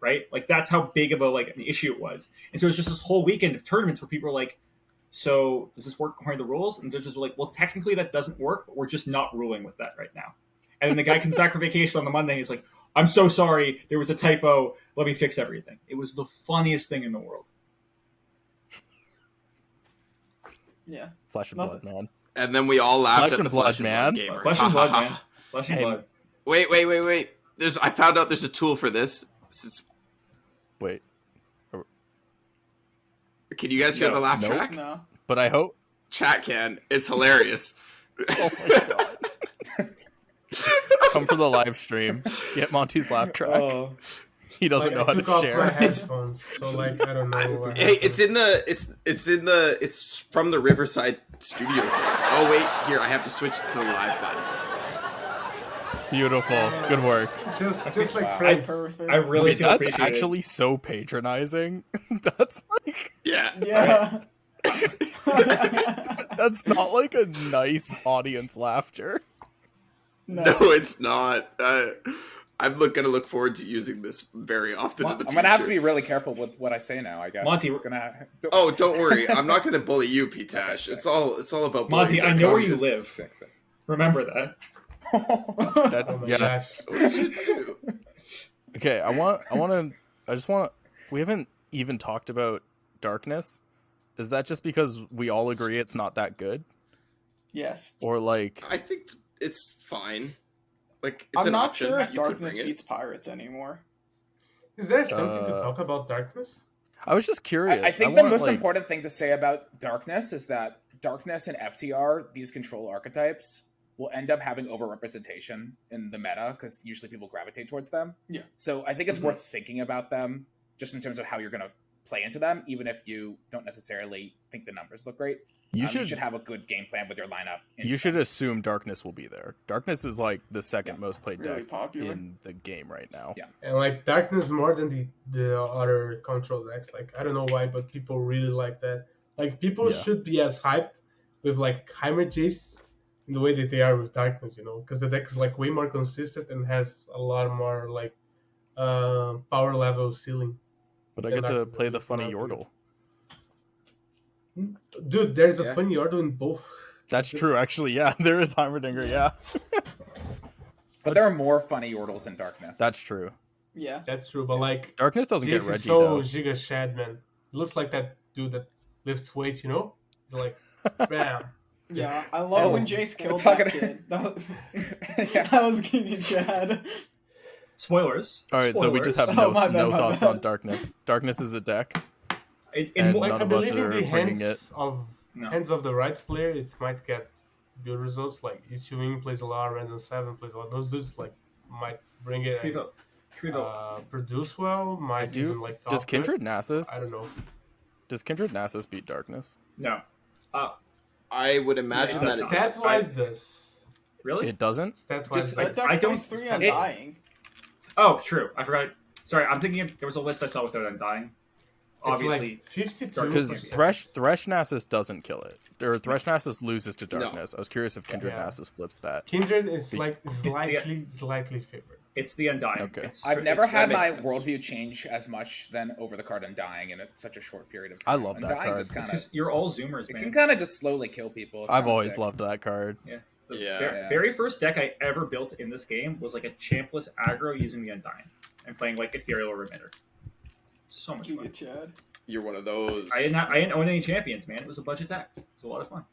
[SPEAKER 3] Right? Like that's how big of an issue it was. And so it's just this whole weekend of tournaments where people are like, so does this work according to the rules? And judges were like, well, technically that doesn't work, but we're just not ruling with that right now. And then the guy comes back from vacation on the Monday and he's like, I'm so sorry, there was a typo, let me fix everything. It was the funniest thing in the world.
[SPEAKER 4] Yeah.
[SPEAKER 5] Flesh and blood, man.
[SPEAKER 1] And then we all laughed
[SPEAKER 5] Flesh
[SPEAKER 1] at
[SPEAKER 5] and
[SPEAKER 1] the
[SPEAKER 5] blood,
[SPEAKER 1] Flesh and
[SPEAKER 5] man.
[SPEAKER 1] Blood gamer.
[SPEAKER 3] Flesh and blood, man. Flesh and blood.
[SPEAKER 1] Wait. I found out there's a tool for this.
[SPEAKER 5] Wait.
[SPEAKER 1] Can you guys hear the laugh track?
[SPEAKER 4] No.
[SPEAKER 5] But I hope
[SPEAKER 1] chat can. It's hilarious.
[SPEAKER 5] Oh my god. Come for the live stream. Get Monty's laugh track. He doesn't know how to share.
[SPEAKER 6] My headphones, so like I don't know.
[SPEAKER 1] Hey, it's from the Riverside studio. Oh wait, here I have to switch to the live button.
[SPEAKER 5] Beautiful. Good work.
[SPEAKER 6] Just like Fred.
[SPEAKER 3] I really feel
[SPEAKER 5] that's actually so patronizing. That's like
[SPEAKER 4] Yeah.
[SPEAKER 5] That's not like a nice audience laughter.
[SPEAKER 1] No, it's not. I'm gonna look forward to using this very often in the future.
[SPEAKER 2] I'm gonna have to be really careful with what I say now, I guess.
[SPEAKER 3] Monty,
[SPEAKER 2] we're gonna.
[SPEAKER 1] Don't worry. I'm not gonna bully you, PTash. It's all about
[SPEAKER 3] Monty. I know where you live.
[SPEAKER 2] Sick.
[SPEAKER 3] Remember that.
[SPEAKER 6] Gosh.
[SPEAKER 5] Okay, we haven't even talked about Darkness. Is that just because we all agree it's not that good?
[SPEAKER 4] Yes.
[SPEAKER 5] Or like
[SPEAKER 1] I think it's fine. Like it's
[SPEAKER 4] I'm
[SPEAKER 1] an
[SPEAKER 4] not
[SPEAKER 1] option.
[SPEAKER 4] sure if
[SPEAKER 1] You could
[SPEAKER 4] Darkness
[SPEAKER 1] bring it.
[SPEAKER 4] beats Pirates anymore.
[SPEAKER 6] Is there something to talk about Darkness?
[SPEAKER 5] I was just curious.
[SPEAKER 2] I think the most important thing to say about Darkness is that Darkness and FTR, these control archetypes, will end up having overrepresentation in the meta because usually people gravitate towards them.
[SPEAKER 4] Yeah.
[SPEAKER 2] So I think it's worth thinking about them just in terms of how you're going to play into them, even if you don't necessarily think the numbers look great. You should have a good game plan with your lineup.
[SPEAKER 5] You should assume Darkness will be there. Darkness is like the second most played deck in the game right now.
[SPEAKER 2] Yeah,
[SPEAKER 6] and like Darkness more than the other control decks. Like I don't know why, but people really like that. Like people should be as hyped with like Heimer Jace in the way that they are with Darkness, you know, because the deck is like way more consistent and has a lot more like power level ceiling.
[SPEAKER 5] But I get to play the funny Yordle.
[SPEAKER 6] Dude, there's a funny Yordle in both.
[SPEAKER 5] That's true, actually. Yeah, there is Heimerdinger. Yeah,
[SPEAKER 2] but there are more funny Yordles in Darkness.
[SPEAKER 5] That's true.
[SPEAKER 4] Yeah,
[SPEAKER 6] that's true. But like
[SPEAKER 5] Darkness doesn't get Reggie
[SPEAKER 6] so Giga Shad, man. It looks like that dude that lifts weights, you know? It's like, bam.
[SPEAKER 4] Yeah, I love when Jace killed that kid. That was Giga Shad.
[SPEAKER 3] Spoilers.
[SPEAKER 5] All right, so we just have no thoughts on Darkness. Darkness is a deck.
[SPEAKER 6] And like, I believe in the hands of the right player, it might get good results. Like Issuing plays a lot, Random 7 plays a lot. Those dudes like might bring it.
[SPEAKER 3] Trivo.
[SPEAKER 6] Produce well. Might even like.
[SPEAKER 5] Does Kindred Nasus?
[SPEAKER 6] I don't know.
[SPEAKER 5] Does Kindred Nasus beat Darkness?
[SPEAKER 3] No.
[SPEAKER 1] I would imagine that it does.
[SPEAKER 6] Stat-wise does.
[SPEAKER 3] Really?
[SPEAKER 5] It doesn't.
[SPEAKER 6] Stat-wise,
[SPEAKER 4] I don't. 3 Undying.
[SPEAKER 3] Oh, true. I forgot. Sorry, I'm thinking there was a list I saw with Undying. Obviously,
[SPEAKER 6] like 52.
[SPEAKER 5] Because Thresh Nasus doesn't kill it, or Thresh Nasus loses to Darkness. No. I was curious if Kindred Nasus flips that.
[SPEAKER 6] Kindred is like slightly favored.
[SPEAKER 3] It's the Undying.
[SPEAKER 5] Okay.
[SPEAKER 2] I've never had my worldview change as much than over the card Undying in such a short period of time.
[SPEAKER 5] I love that card.
[SPEAKER 3] Because you're all Zoomers, man.
[SPEAKER 2] It can kind of just slowly kill people.
[SPEAKER 5] I've always loved that card.
[SPEAKER 3] Yeah. The very first deck I ever built in this game was like a champless aggro using the Undying and playing like Ethereal Remitter. So much fun.
[SPEAKER 4] Chad.
[SPEAKER 1] You're one of those.
[SPEAKER 3] I didn't own any champions, man. It was a budget deck. It was a lot of fun.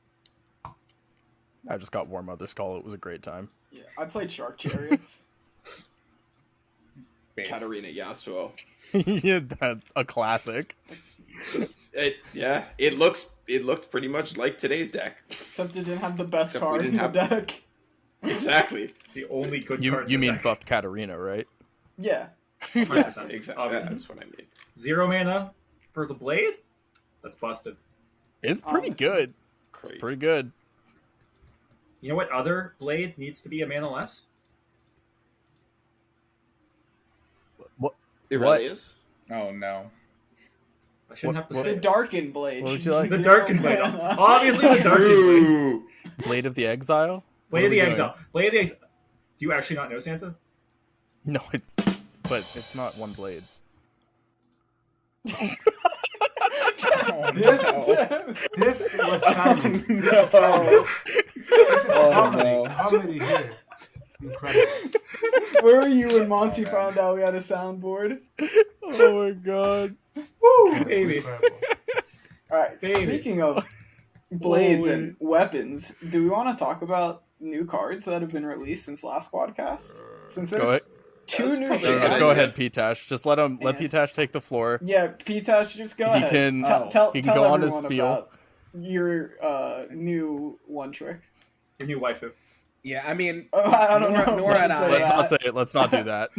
[SPEAKER 5] I just got War Mother's Call. It was a great time.
[SPEAKER 4] Yeah, I played Shark Chariots.
[SPEAKER 1] Katarina Yasuo.
[SPEAKER 5] Yeah, a classic.
[SPEAKER 1] It looked pretty much like today's deck.
[SPEAKER 4] Except it didn't have the best card in the deck.
[SPEAKER 1] Exactly.
[SPEAKER 3] The only good card.
[SPEAKER 5] You mean buffed Katarina, right?
[SPEAKER 4] Yeah.
[SPEAKER 1] Exactly. That's what I mean.
[SPEAKER 3] 0 mana for the Blade? That's busted.
[SPEAKER 5] It's pretty good. It's pretty good.
[SPEAKER 3] You know what other Blade needs to be a mana less?
[SPEAKER 5] What?
[SPEAKER 1] It really is?
[SPEAKER 2] Oh, no.
[SPEAKER 3] I shouldn't have to say
[SPEAKER 4] the Darkened Blade.
[SPEAKER 5] What would you like?
[SPEAKER 3] The Darkened Blade. Obviously the Darkened Blade.
[SPEAKER 5] Blade of the Exile?
[SPEAKER 3] Blade of the Exile. Blade of the Exile. Do you actually not know, Santa?
[SPEAKER 5] No, but it's not one blade.
[SPEAKER 6] This was comedy. Comedy here. Incredible.
[SPEAKER 4] Where were you when Monty found out we had a soundboard?
[SPEAKER 5] Oh my god.
[SPEAKER 3] Woo, baby.
[SPEAKER 4] Alright, speaking of blades and weapons, do we want to talk about new cards that have been released since last Squadcast? Since there's two new cards.
[SPEAKER 5] Go ahead, PTash. Just let PTash take the floor.
[SPEAKER 4] Yeah, PTash, just go ahead.
[SPEAKER 5] He can go on his spiel.
[SPEAKER 4] About your new one trick.
[SPEAKER 3] Your new waifu.
[SPEAKER 2] Yeah, I mean,
[SPEAKER 4] I don't know.
[SPEAKER 2] Nora and I.
[SPEAKER 5] Let's not say it. Let's not do that.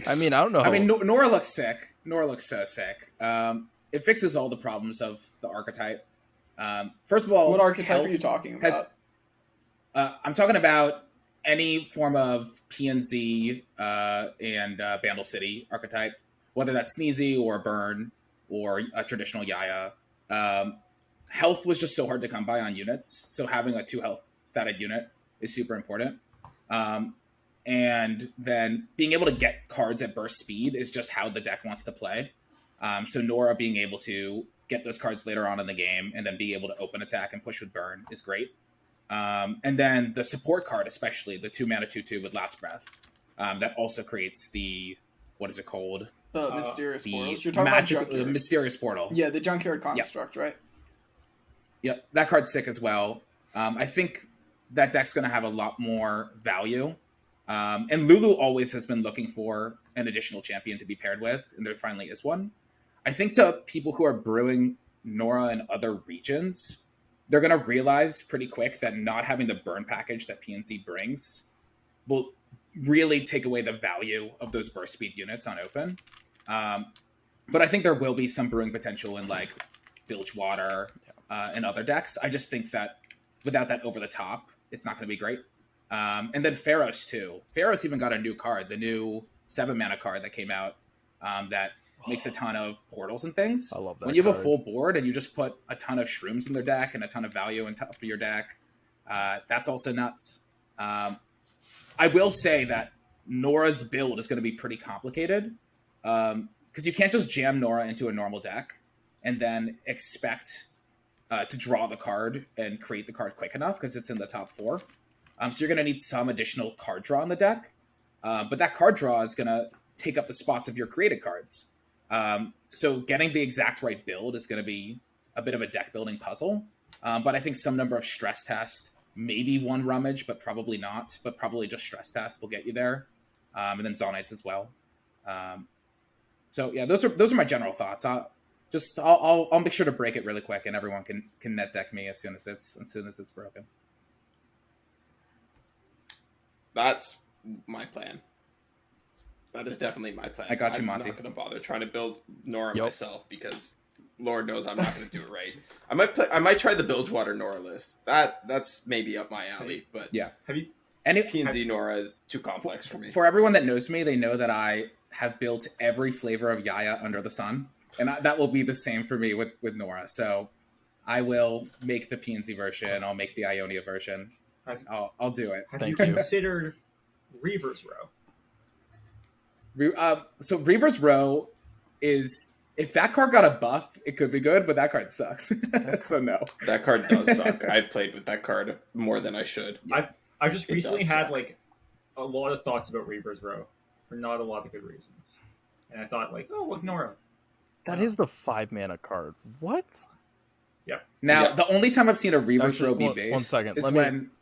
[SPEAKER 5] I mean, I don't know.
[SPEAKER 2] I mean, Nora looks sick. Nora looks so sick. It fixes all the problems of the archetype. First of all,
[SPEAKER 4] what archetype are you talking about?
[SPEAKER 2] I'm talking about any form of PNZ and Bandle City archetype, whether that's Sneezy or Burn or a traditional Yaya. Health was just so hard to come by on units, so having a 2 health statted unit is super important. And then being able to get cards at burst speed is just how the deck wants to play. So Nora being able to get those cards later on in the game and then be able to open attack and push with Burn is great. And then the support card, especially the 2 mana 2/2 with Last Breath, that also creates the, what is it called?
[SPEAKER 4] The Mysterious Portals. You're talking about
[SPEAKER 2] the Mysterious Portal.
[SPEAKER 4] Yeah, the Junkyard Construct, right?
[SPEAKER 2] Yep, that card's sick as well. I think that deck's going to have a lot more value And Lulu always has been looking for an additional champion to be paired with, and there finally is one. I think to people who are brewing Nora in other regions, they're going to realize pretty quick that not having the burn package that PNC brings will really take away the value of those burst speed units on open. But I think there will be some brewing potential in like Bilgewater and other decks. I just think that without that over the top, it's not going to be great. And then Pharos too. Pharos even got a new card, the new 7-mana card that came out that makes a ton of portals and things.
[SPEAKER 5] I love that.
[SPEAKER 2] When you have a full board and you just put a ton of shrooms in their deck and a ton of value on top of your deck, that's also nuts. I will say that Nora's build is going to be pretty complicated because you can't just jam Nora into a normal deck and then expect to draw the card and create the card quick enough because it's in the top 4. So you're going to need some additional card draw in the deck. But that card draw is going to take up the spots of your created cards. So getting the exact right build is going to be a bit of a deck building puzzle. But I think some number of stress tests, maybe one rummage, but probably not. But probably just stress test will get you there. And then Zonites as well. So yeah, those are my general thoughts. I'll make sure to break it really quick, and everyone can net deck me as soon as it's broken.
[SPEAKER 1] That's my plan. That is definitely my plan.
[SPEAKER 2] I got you,
[SPEAKER 1] I'm
[SPEAKER 2] Monty.
[SPEAKER 1] not going to bother trying to build Nora myself because Lord knows I'm not going to do it right. I might try the Bilgewater Nora list. That's maybe up my alley, but
[SPEAKER 2] yeah.
[SPEAKER 1] PNZ Nora is too complex for me.
[SPEAKER 2] For everyone that knows me, they know that I have built every flavor of Yaya under the sun, and that will be the same for me with Nora. So I will make the PNZ version. I'll make the Ionia version. I'll do it.
[SPEAKER 3] Have you considered Reaver's Row?
[SPEAKER 2] So Reaver's Row is, if that card got a buff, it could be good, but that card sucks. So no.
[SPEAKER 1] That card does suck. I played with that card more than I should.
[SPEAKER 3] I just recently had like a lot of thoughts about Reaver's Row for not a lot of good reasons. And I thought like, oh, look, Nora.
[SPEAKER 5] That is the 5-mana card. What?
[SPEAKER 3] Yep.
[SPEAKER 2] Now, the only time I've seen a Reaver's Row be based
[SPEAKER 5] 1 second.
[SPEAKER 2] is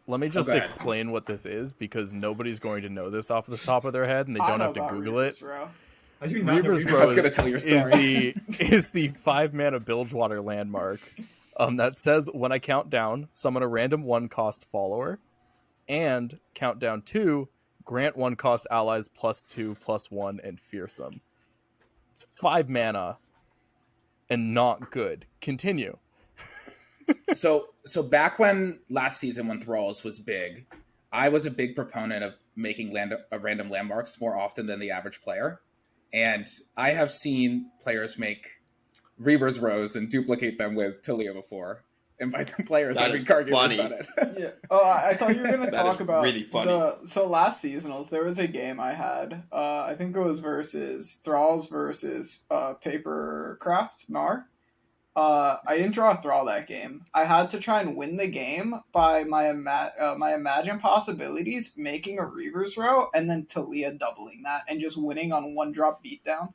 [SPEAKER 5] Let me just explain what this is, because nobody's going to know this off the top of their head, and they don't have to Google it. Reaver's Row is the 5-mana Bilgewater landmark that says, when I count down, summon a random 1-cost follower, and count down 2, grant 1-cost allies +2/+1 and fearsome. It's 5 mana and not good. Continue.
[SPEAKER 2] So back when last season, when Thralls was big, I was a big proponent of making random landmarks more often than the average player. And I have seen players make Reaver's Rows and duplicate them with Talia before. Invite the players. Every card game has done it.
[SPEAKER 4] Yeah. Oh, I thought you were going to talk about
[SPEAKER 1] really funny.
[SPEAKER 4] So last seasonals, there was a game I had. I think it was versus Thralls versus Papercraft Gnar. I didn't draw a Thrall that game. I had to try and win the game by my Imagine Possibilities making a Reaver's Row and then Talia doubling that and just winning on 1-drop beatdown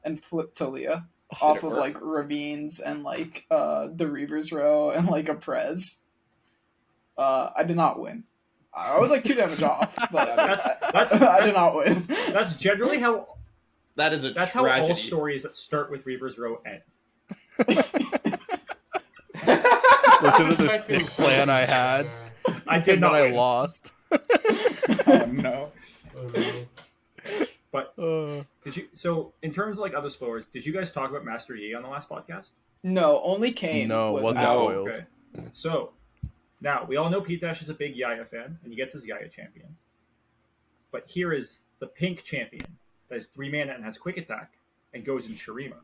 [SPEAKER 4] and flip Talia off of like Ravines and like the Reaver's Row and like a Prez. I did not win. I was like 2 damage off, but I did not win.
[SPEAKER 3] That's generally how.
[SPEAKER 1] That's
[SPEAKER 3] tragedy. How all stories that start with Reaver's Row end.
[SPEAKER 5] Listen to the sick plan I had.
[SPEAKER 3] I did not.
[SPEAKER 5] I lost.
[SPEAKER 2] Oh no.
[SPEAKER 3] But so in terms of like other spoilers, did you guys talk about Master Yi on the last podcast?
[SPEAKER 4] No, only Kane.
[SPEAKER 5] No, wasn't spoiled.
[SPEAKER 3] Okay. So now we all know PTash is a big Yaya fan, and he gets his Yaya champion. But here is the pink champion that is 3 mana and has quick attack and goes in Shurima.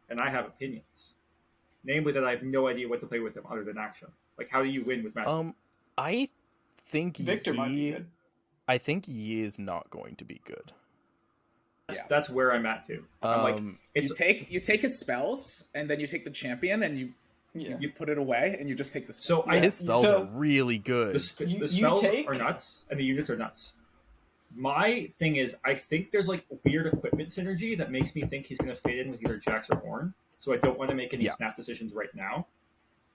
[SPEAKER 3] And I have opinions. Namely that I have no idea what to play with him other than action. Like, how do you win with Master?
[SPEAKER 5] I think
[SPEAKER 4] Victor might be good.
[SPEAKER 5] I think Yi is not going to be good.
[SPEAKER 3] That's where I'm at too. I'm like,
[SPEAKER 2] you take his spells and then you take the champion and you put it away and you just take the spells.
[SPEAKER 5] So his spells are really good.
[SPEAKER 3] The spells are nuts and the units are nuts. My thing is, I think there's like weird equipment synergy that makes me think he's going to fit in with either Jax or Horn. So I don't want to make any snap decisions right now.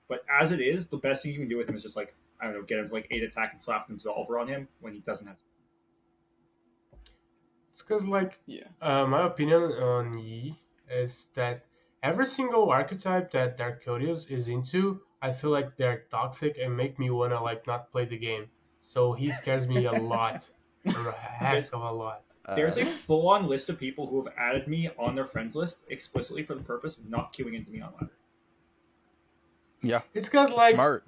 [SPEAKER 3] But as it is, the best thing you can do with him is just like I don't know, get him to like 8 attack and slap an Absolver on him when he doesn't have.
[SPEAKER 6] It's because my opinion on Yi is that every single archetype that Darkodius is into, I feel like they're toxic and make me wanna like not play the game. So he scares me a lot, a heck of a lot.
[SPEAKER 3] There's a full-on list of people who have added me on their friends list explicitly for the purpose of not queuing into me on ladder.
[SPEAKER 5] Yeah,
[SPEAKER 6] it's because like
[SPEAKER 5] smart,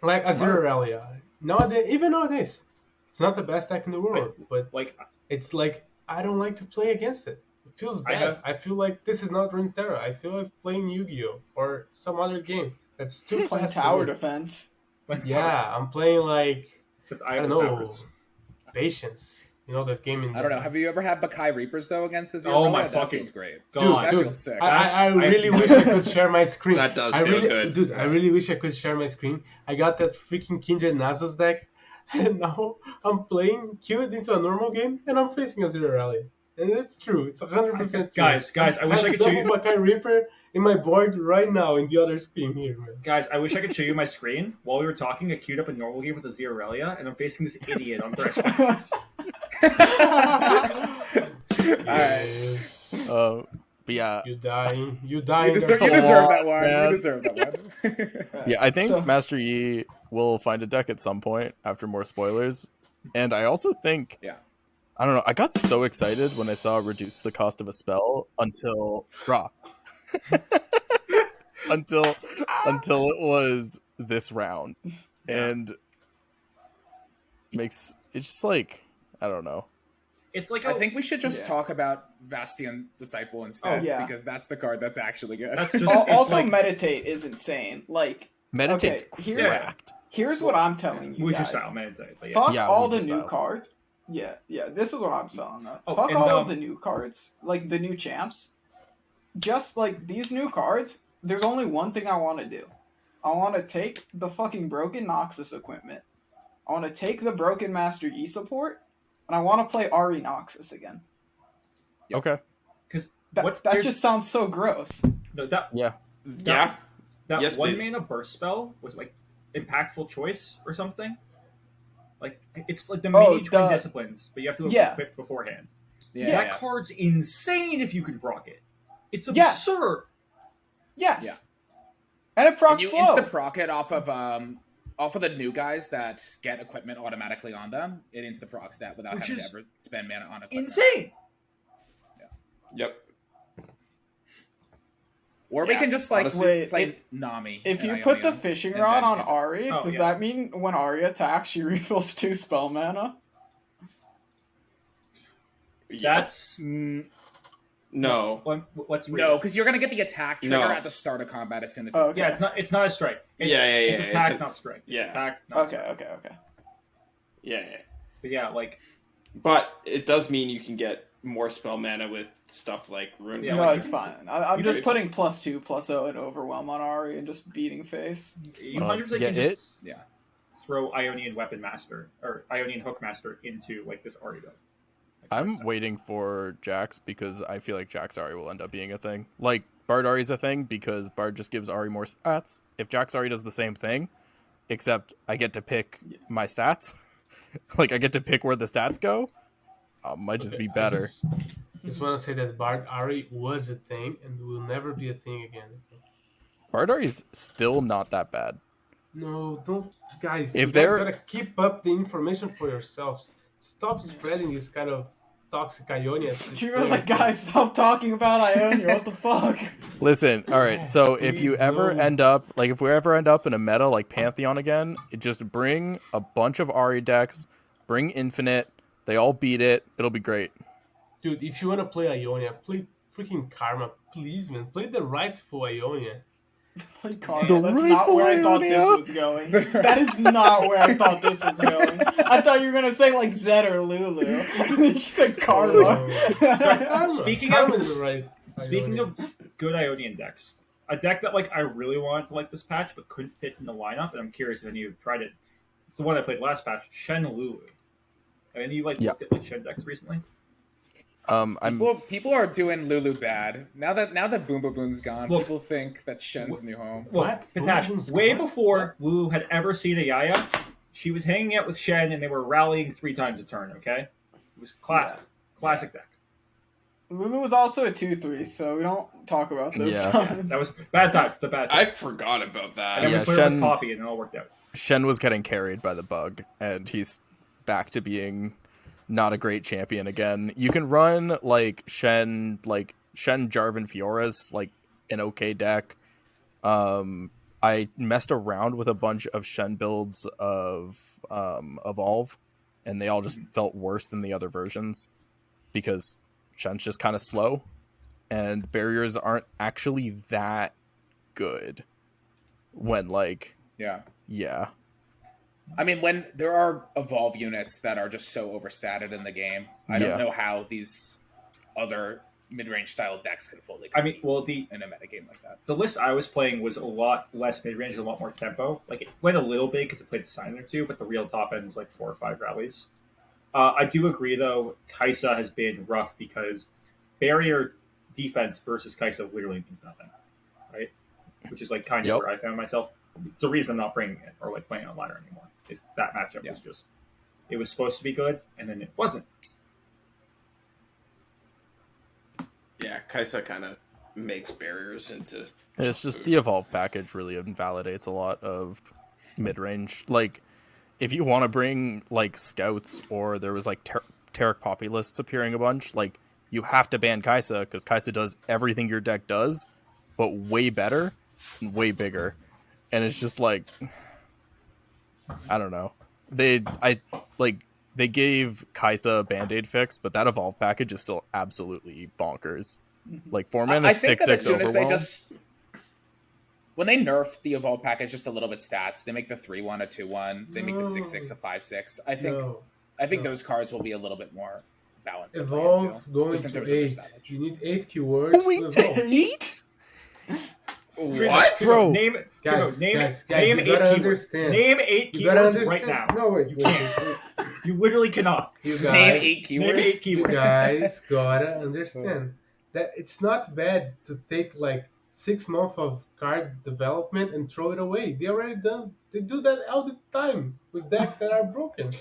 [SPEAKER 6] like Azuralia. Nowadays, it's not the best deck in the world, but
[SPEAKER 3] like
[SPEAKER 6] it's like I don't like to play against it. It feels bad. I feel like this is not Runeterra. I feel like playing Yu-Gi-Oh or some other game that's too
[SPEAKER 4] playing tower defense.
[SPEAKER 6] Yeah, I'm playing like I don't know,
[SPEAKER 3] towers.
[SPEAKER 6] Patience. You know that game in
[SPEAKER 2] I don't know. Have you ever had Bakai Reapers though against the Zero?
[SPEAKER 3] Oh my
[SPEAKER 2] that
[SPEAKER 3] fucking
[SPEAKER 2] feels great.
[SPEAKER 6] That
[SPEAKER 2] feels sick.
[SPEAKER 6] I really wish I could share my screen.
[SPEAKER 1] That does feel good.
[SPEAKER 6] Dude, I really wish I could share my screen. I got that freaking Kindred Nasus deck, and now I'm playing, queued into a normal game, and I'm facing a Zero Rally. And it's true. It's 100% true.
[SPEAKER 3] Guys, I wish I could show you
[SPEAKER 6] Bakai Reaper in my board right now in the other screen here, man.
[SPEAKER 3] Guys, I wish I could show you my screen. While we were talking, I queued up a normal game with a Zerorelia, and I'm facing this idiot on Thresh Nasus.
[SPEAKER 2] Alright.
[SPEAKER 5] But yeah,
[SPEAKER 6] You die.
[SPEAKER 2] You deserve that one.
[SPEAKER 5] Man.
[SPEAKER 2] You deserve that one.
[SPEAKER 5] Yeah, I think Master Yi will find a deck at some point after more spoilers, and I also think I don't know. I got so excited when I saw reduce the cost of a spell until until it was this round, and it's just like I don't know.
[SPEAKER 3] It's like
[SPEAKER 2] I think we should just talk about Vastian Disciple instead, because that's the card that's actually good.
[SPEAKER 3] That's just,
[SPEAKER 4] also, Meditate is insane. Like
[SPEAKER 5] Meditate's cracked.
[SPEAKER 4] Here's what I'm telling you
[SPEAKER 3] Wuxia
[SPEAKER 4] guys.
[SPEAKER 3] style Meditate. But
[SPEAKER 4] Fuck all the new cards. Yeah. This is what I'm selling. Fuck all of the new cards, like the new champs. Just like these new cards, there's only one thing I want to do. I want to take the fucking Broken Noxus equipment. I want to take the Broken Master E support, and I want to play Ari Noxus again.
[SPEAKER 5] Okay.
[SPEAKER 3] Because
[SPEAKER 4] that just sounds so gross.
[SPEAKER 3] No, that
[SPEAKER 1] yes,
[SPEAKER 3] one
[SPEAKER 1] please.
[SPEAKER 3] mana burst spell was like impactful choice or something. Like it's like the mini twin disciplines, but you have to have equipped beforehand. That card's insane if you can proc it. It's absurd.
[SPEAKER 4] Yes. Yeah. And it procs
[SPEAKER 2] you
[SPEAKER 4] flow.
[SPEAKER 2] insta proc it off of the new guys that get equipment automatically on them. It insta procs that without having to ever spend mana on equipment.
[SPEAKER 3] Insane.
[SPEAKER 1] Yep.
[SPEAKER 2] Or we can just like play Nami.
[SPEAKER 4] If you put the fishing rod on Ari, does that mean when Ari attacks, she refills 2 spell mana?
[SPEAKER 3] That's
[SPEAKER 1] no.
[SPEAKER 3] What's
[SPEAKER 2] no, because you're gonna get the attack trigger at the start of combat as soon as it's
[SPEAKER 3] yeah, it's not a strike. It's attack, not strike. It's attack, not strike.
[SPEAKER 4] Okay.
[SPEAKER 1] Yeah.
[SPEAKER 3] But yeah, like.
[SPEAKER 1] But it does mean you can get more spell mana with stuff like Rune.
[SPEAKER 4] Yeah, no, it's fine. I'm just putting +2/+0 and Overwhelm on Ari and just beating face.
[SPEAKER 3] You 100% can just throw Ionian Weapon Master or Ionian Hook Master into like this Ari build.
[SPEAKER 5] I'm waiting for Jax because I feel like Jax Ari will end up being a thing. Like Bard Ari is a thing because Bard just gives Ari more stats. If Jax Ari does the same thing, except I get to pick my stats, like I get to pick where the stats go, might just be better.
[SPEAKER 6] Just want to say that Bard Ari was a thing and will never be a thing again.
[SPEAKER 5] Bard Ari's still not that bad.
[SPEAKER 6] No, don't, guys.
[SPEAKER 5] If
[SPEAKER 6] you
[SPEAKER 5] they're
[SPEAKER 6] guys gotta keep up the information for yourselves. Stop spreading this kind of toxic Ionia.
[SPEAKER 4] She was like, guys, stop talking about Ionia. What the fuck?
[SPEAKER 5] Listen, all right. So if we ever end up in a meta like Pantheon again, just bring a bunch of Ari decks, bring Infinite. They all beat it. It'll be great.
[SPEAKER 6] Dude, if you want to play Ionia, play freaking Karma. Please, man. Play the rightful Ionia.
[SPEAKER 4] Play Karma. That's not where I thought this was going. That is not where I thought this was going. I thought you were going to say like Zed or Lulu. And then you said Karma.
[SPEAKER 3] Speaking of good Ionian decks, a deck that like I really wanted to like this patch but couldn't fit in the lineup, and I'm curious if any of you have tried it. It's the one I played last patch, Shen Lulu. Have any of you looked at like Shen decks recently?
[SPEAKER 2] People are doing Lulu bad now that Boom Boom's gone. Well, people think that Shen's the new home.
[SPEAKER 3] Well, PTash, way before Lulu had ever seen a Yaya, she was hanging out with Shen, and they were rallying 3 times a turn. Okay, it was classic deck.
[SPEAKER 4] Lulu was also a 2/3, so we don't talk about those times.
[SPEAKER 3] That was bad times. The bad times.
[SPEAKER 1] I forgot about that.
[SPEAKER 3] And then we played with Poppy, and it all worked out.
[SPEAKER 5] Shen was getting carried by the bug, and he's back to being not a great champion again. You can run Shen, Jarvan, Fiora's an okay deck. I messed around with a bunch of Shen builds of Evolve, and they all just felt worse than the other versions because Shen's just kind of slow, and barriers aren't actually that good when yeah.
[SPEAKER 2] I mean, when there are Evolve units that are just so overstated in the game, I don't know how these other mid-range style decks can fully compete in a metagame like that.
[SPEAKER 3] The list I was playing was a lot less mid-range and a lot more tempo. It went a little big because it played a sign or two, but the real top end was 4 or 5 rallies. I do agree, though, Kai'Sa has been rough because barrier defense versus Kai'Sa literally means nothing, right? Which is kind of where I found myself. It's the reason I'm not bringing it or playing on ladder anymore. Is that matchup was just, it was supposed to be good, and then it wasn't.
[SPEAKER 1] Yeah, Kai'Sa kind of makes barriers into...
[SPEAKER 5] It's just the Evolve package really invalidates a lot of mid-range. If you want to bring, Scouts, or there was, Taric Poppy lists appearing a bunch, you have to ban Kai'Sa, because Kai'Sa does everything your deck does, but way better and way bigger. And it's just, I don't know. They gave Kai'Sa a Band-Aid fix, but that Evolve package is still absolutely bonkers. 4 mana 6/6 Overwhelm.
[SPEAKER 2] When they nerf the Evolve package just a little bit stats, they make the 3/1 a 2/1. They make the 6/6 a 5/6. I think those cards will be a little bit more balanced.
[SPEAKER 6] Evolve going to 8. You need 8 keywords.
[SPEAKER 5] Going to 8?
[SPEAKER 1] What?
[SPEAKER 5] Bro,
[SPEAKER 3] name 8 keywords. Name 8 keywords right now.
[SPEAKER 6] No, wait.
[SPEAKER 3] You literally cannot.
[SPEAKER 2] Name 8 keywords.
[SPEAKER 3] Name 8 keywords.
[SPEAKER 6] You guys gotta understand that it's not bad to take 6 months of card development and throw it away. They already done. They do that all the time with decks that are broken.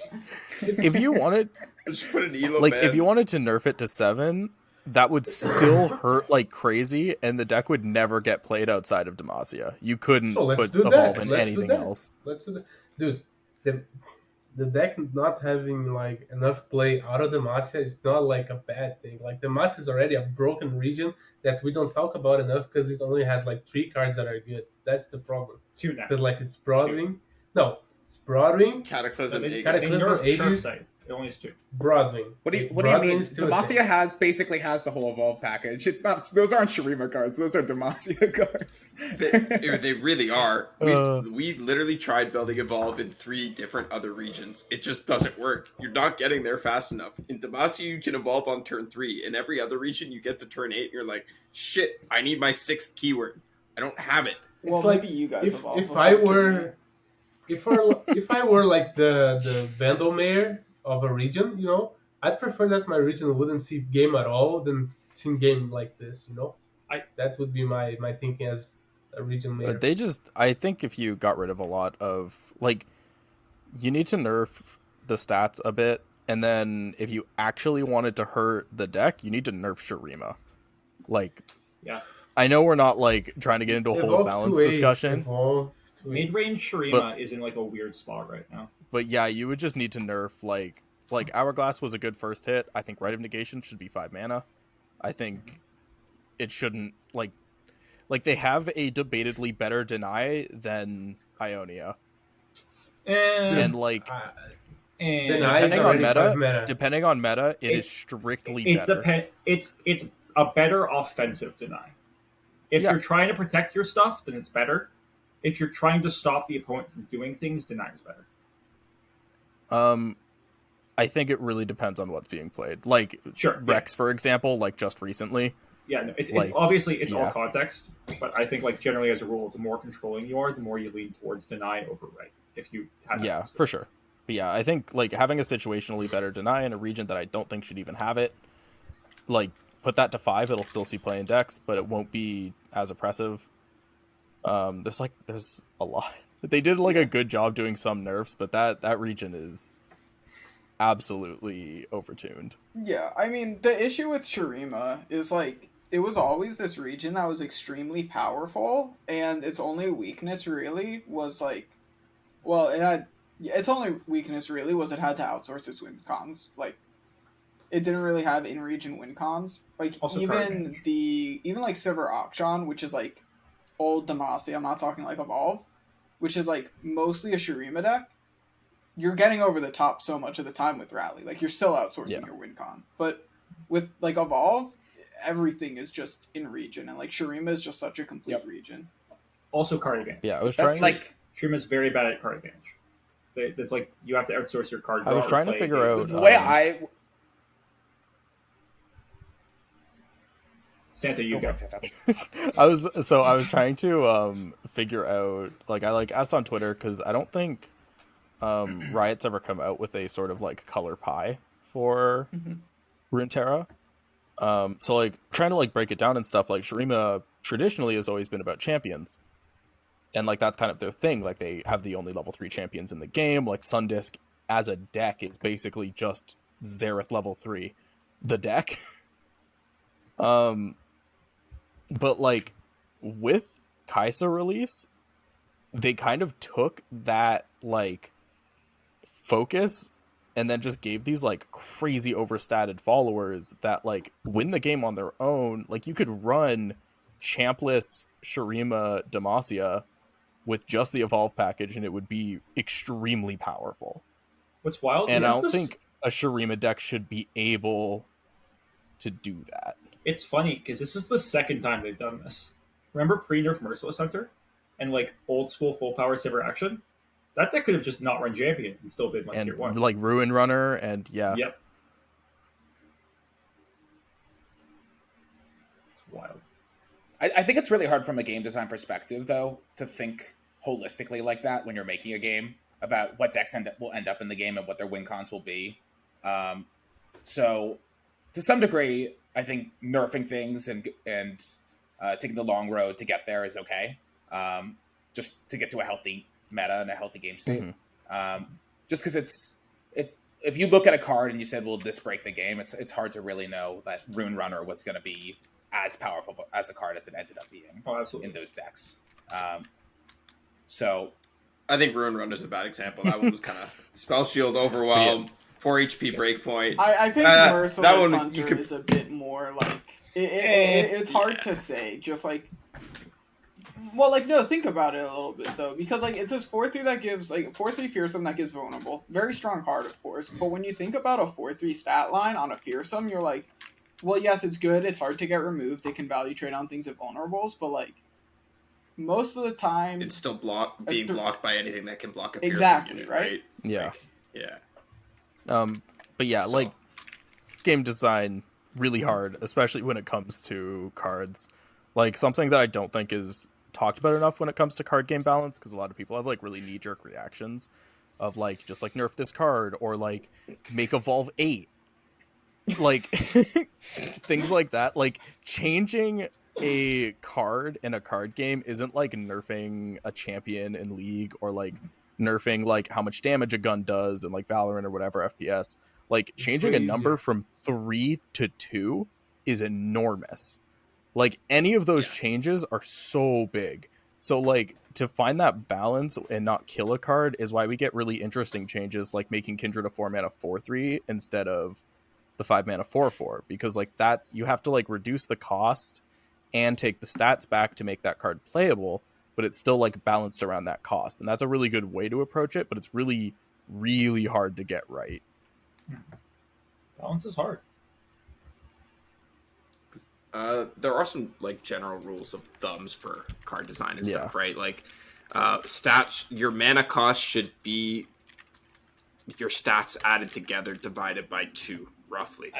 [SPEAKER 5] If you wanted,
[SPEAKER 1] just put an Elo
[SPEAKER 5] if you wanted to nerf it to 7, that would still hurt like crazy, and the deck would never get played outside of Demacia. You couldn't put Evolve in anything else.
[SPEAKER 6] Let's do that. Dude, the deck not having enough play out of Demacia is not a bad thing. Demacia is already a broken region that we don't talk about enough because it only has 3 cards that are good. That's the problem.
[SPEAKER 3] 2 now.
[SPEAKER 6] Because it's Broadwing. No, it's Broadwing.
[SPEAKER 1] Cataclysm,
[SPEAKER 6] Aegis.
[SPEAKER 3] It only has 2.
[SPEAKER 6] Broadwing.
[SPEAKER 2] What do you mean? Demacia basically has the whole Evolve package. It's not; those aren't Shurima cards. Those are Demacia cards.
[SPEAKER 1] They really are. We literally tried building Evolve in 3 different other regions. It just doesn't work. You're not getting there fast enough. In Demacia, you can evolve on turn 3. In every other region, you get to turn 8, and you're like, shit, I need my 6th keyword. I don't have it.
[SPEAKER 4] Well, maybe you guys evolve.
[SPEAKER 6] If I were the Vandal Mayor of a region, I'd prefer that my region wouldn't see game at all than seeing game like this, that would be my thinking as a region mayor.
[SPEAKER 5] I think if you got rid of a lot of you need to nerf the stats a bit, and then if you actually wanted to hurt the deck, you need to nerf Shurima.
[SPEAKER 3] Yeah,
[SPEAKER 5] I know we're not trying to get into a whole balance discussion.
[SPEAKER 3] Mid-range Shurima is in a weird spot right now.
[SPEAKER 5] But yeah, you would just need to nerf Hourglass was a good first hit. I think Rite of Negation should be 5 mana. I think it shouldn't they have a debatedly better deny than Ionia. And depending on meta, it is strictly better.
[SPEAKER 3] It's a better offensive deny. If you're trying to protect your stuff, then it's better. If you're trying to stop the opponent from doing things, deny is better.
[SPEAKER 5] I think it really depends on what's being played. Rex, for example, just recently.
[SPEAKER 3] Yeah, no, obviously it's all context, but I think generally as a rule, the more controlling you are, the more you lean towards deny over right. If you have
[SPEAKER 5] for sure. But yeah, I think having a situationally better deny in a region that I don't think should even have it like put that to 5, it'll still see play in decks, but it won't be as oppressive. There's a lot. They did like a good job doing some nerfs, but that region is absolutely overtuned.
[SPEAKER 4] Yeah, I mean, the issue with Shurima is like it was always this region that was extremely powerful, and its only weakness really was like, well, its only weakness really was it had to outsource its win cons. Like, it didn't really have in-region win cons. Like,
[SPEAKER 3] Also
[SPEAKER 4] even like Silver Auction, which is like old Demacia, I'm not talking like Evolve, which is like mostly a Shurima deck, you're getting over the top so much of the time with Rally. Like, you're still outsourcing your win con. But with like Evolve, everything is just in region, and like Shurima is just such a complete region.
[SPEAKER 3] Also card advantage.
[SPEAKER 5] Yeah, I was trying
[SPEAKER 3] Shurima's very bad at card advantage. It's like you have to outsource your card draw.
[SPEAKER 5] I was trying to figure out
[SPEAKER 2] the way
[SPEAKER 3] Santa, you go.
[SPEAKER 5] I was trying to figure out, like, I like asked on Twitter because I don't think Riot's ever come out with a sort of like color pie for Runeterra. So like trying to like break it down and stuff. Like, Shurima traditionally has always been about champions, and like that's kind of their thing. Like, they have the only level 3 champions in the game. Like, Sundisk as a deck is basically just Xerath level 3, the deck. But like with Kaisa release, they kind of took that like focus and then just gave these like crazy overstated followers that like win the game on their own. Like, you could run champless Shurima Demacia with just the Evolve package and it would be extremely powerful.
[SPEAKER 3] What's wild
[SPEAKER 5] and I don't think a Shurima deck should be able to do that.
[SPEAKER 3] It's funny because this is the second time they've done this. Remember pre-nerf Merciless Hunter and like old school full power Saber Action? That deck could have just not run champions and still been like tier 1.
[SPEAKER 5] Like Ruin Runner and
[SPEAKER 3] Yep. It's wild.
[SPEAKER 2] I think it's really hard from a game design perspective, though, to think holistically like that when you're making a game about what decks will end up in the game and what their win cons will be. So, to some degree, I think nerfing things and taking the long road to get there is okay. Just to get to a healthy meta and a healthy game state. Just because it's if you look at a card and you said, "Will this break the game?" It's hard to really know that Rune Runner was going to be as powerful as a card as it ended up being in those decks. So,
[SPEAKER 1] I think Ruin Runner is a bad example. That one was kind of Spell Shield, Overwhelm, 4 HP Breakpoint.
[SPEAKER 4] I think Merciless Hunter is a bit more like it's hard to say. Just like, well, like no, think about it a little bit though, because like it's this 4/3 that gives like 4/3 Fearsome that gives Vulnerable. Very strong card, of course. But when you think about a 4/3 stat line on a Fearsome, you're like, well, yes, it's good. It's hard to get removed. It can value trade on things at Vulnerables, but like most of the time,
[SPEAKER 1] it's still being blocked by anything that can block a Fearsome
[SPEAKER 4] exactly
[SPEAKER 1] unit,
[SPEAKER 4] right?
[SPEAKER 5] Yeah,
[SPEAKER 1] like, yeah.
[SPEAKER 5] But yeah, like game design really hard, especially when it comes to cards. Like, something that I don't think is talked about enough when it comes to card game balance, because a lot of people have like really knee-jerk reactions of like just like nerf this card or like make Evolve 8, like things like that. Like, changing a card in a card game isn't like nerfing a champion in League or like nerfing like how much damage a gun does in like Valorant or whatever FPS. Like, changing a number from 3 to 2 is enormous. Like, any of those changes are so big. So like, to find that balance and not kill a card is why we get really interesting changes like making Kindred a 4-mana 4/3 instead of the 5-mana 4/4, because like that's, you have to like reduce the cost and take the stats back to make that card playable, but it's still like balanced around that cost. And that's a really good way to approach it, but it's really, really hard to get right.
[SPEAKER 3] Balance is hard.
[SPEAKER 1] There are some like general rules of thumbs for card design and stuff, right? Like stats, your mana cost should be your stats added together divided by 2, roughly.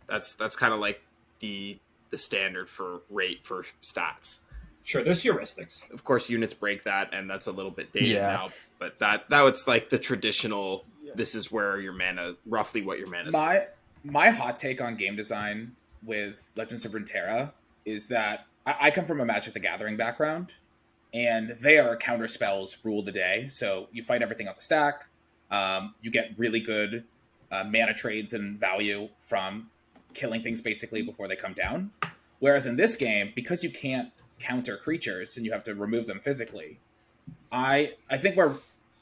[SPEAKER 1] That's kind of like the standard for rate for stats.
[SPEAKER 3] Sure, there's heuristics.
[SPEAKER 1] Of course, units break that, and that's a little bit dated now. But that was like the traditional. This is where your mana, roughly what your mana is.
[SPEAKER 2] My hot take on game design with Legends of Runeterra is that I come from a Magic the Gathering background, and there counter spells rule the day. So you fight everything on the stack. You get really good mana trades and value from killing things basically before they come down. Whereas in this game, because you can't counter creatures and you have to remove them physically, I think where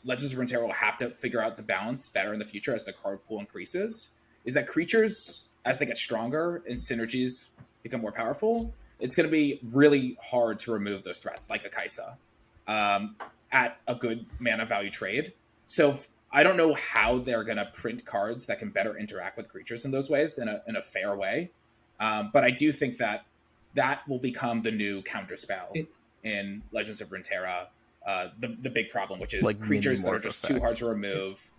[SPEAKER 2] Legends of Runeterra will have to figure out the balance better in the future as the card pool increases is that creatures, as they get stronger and synergies become more powerful, it's going to be really hard to remove those threats, like a Kaisa, at a good mana value trade. So I don't know how they're going to print cards that can better interact with creatures in those ways in a fair way. But I do think that will become the new counter spell in Legends of Runeterra. The big problem, which is like creatures that are just too hard to remove.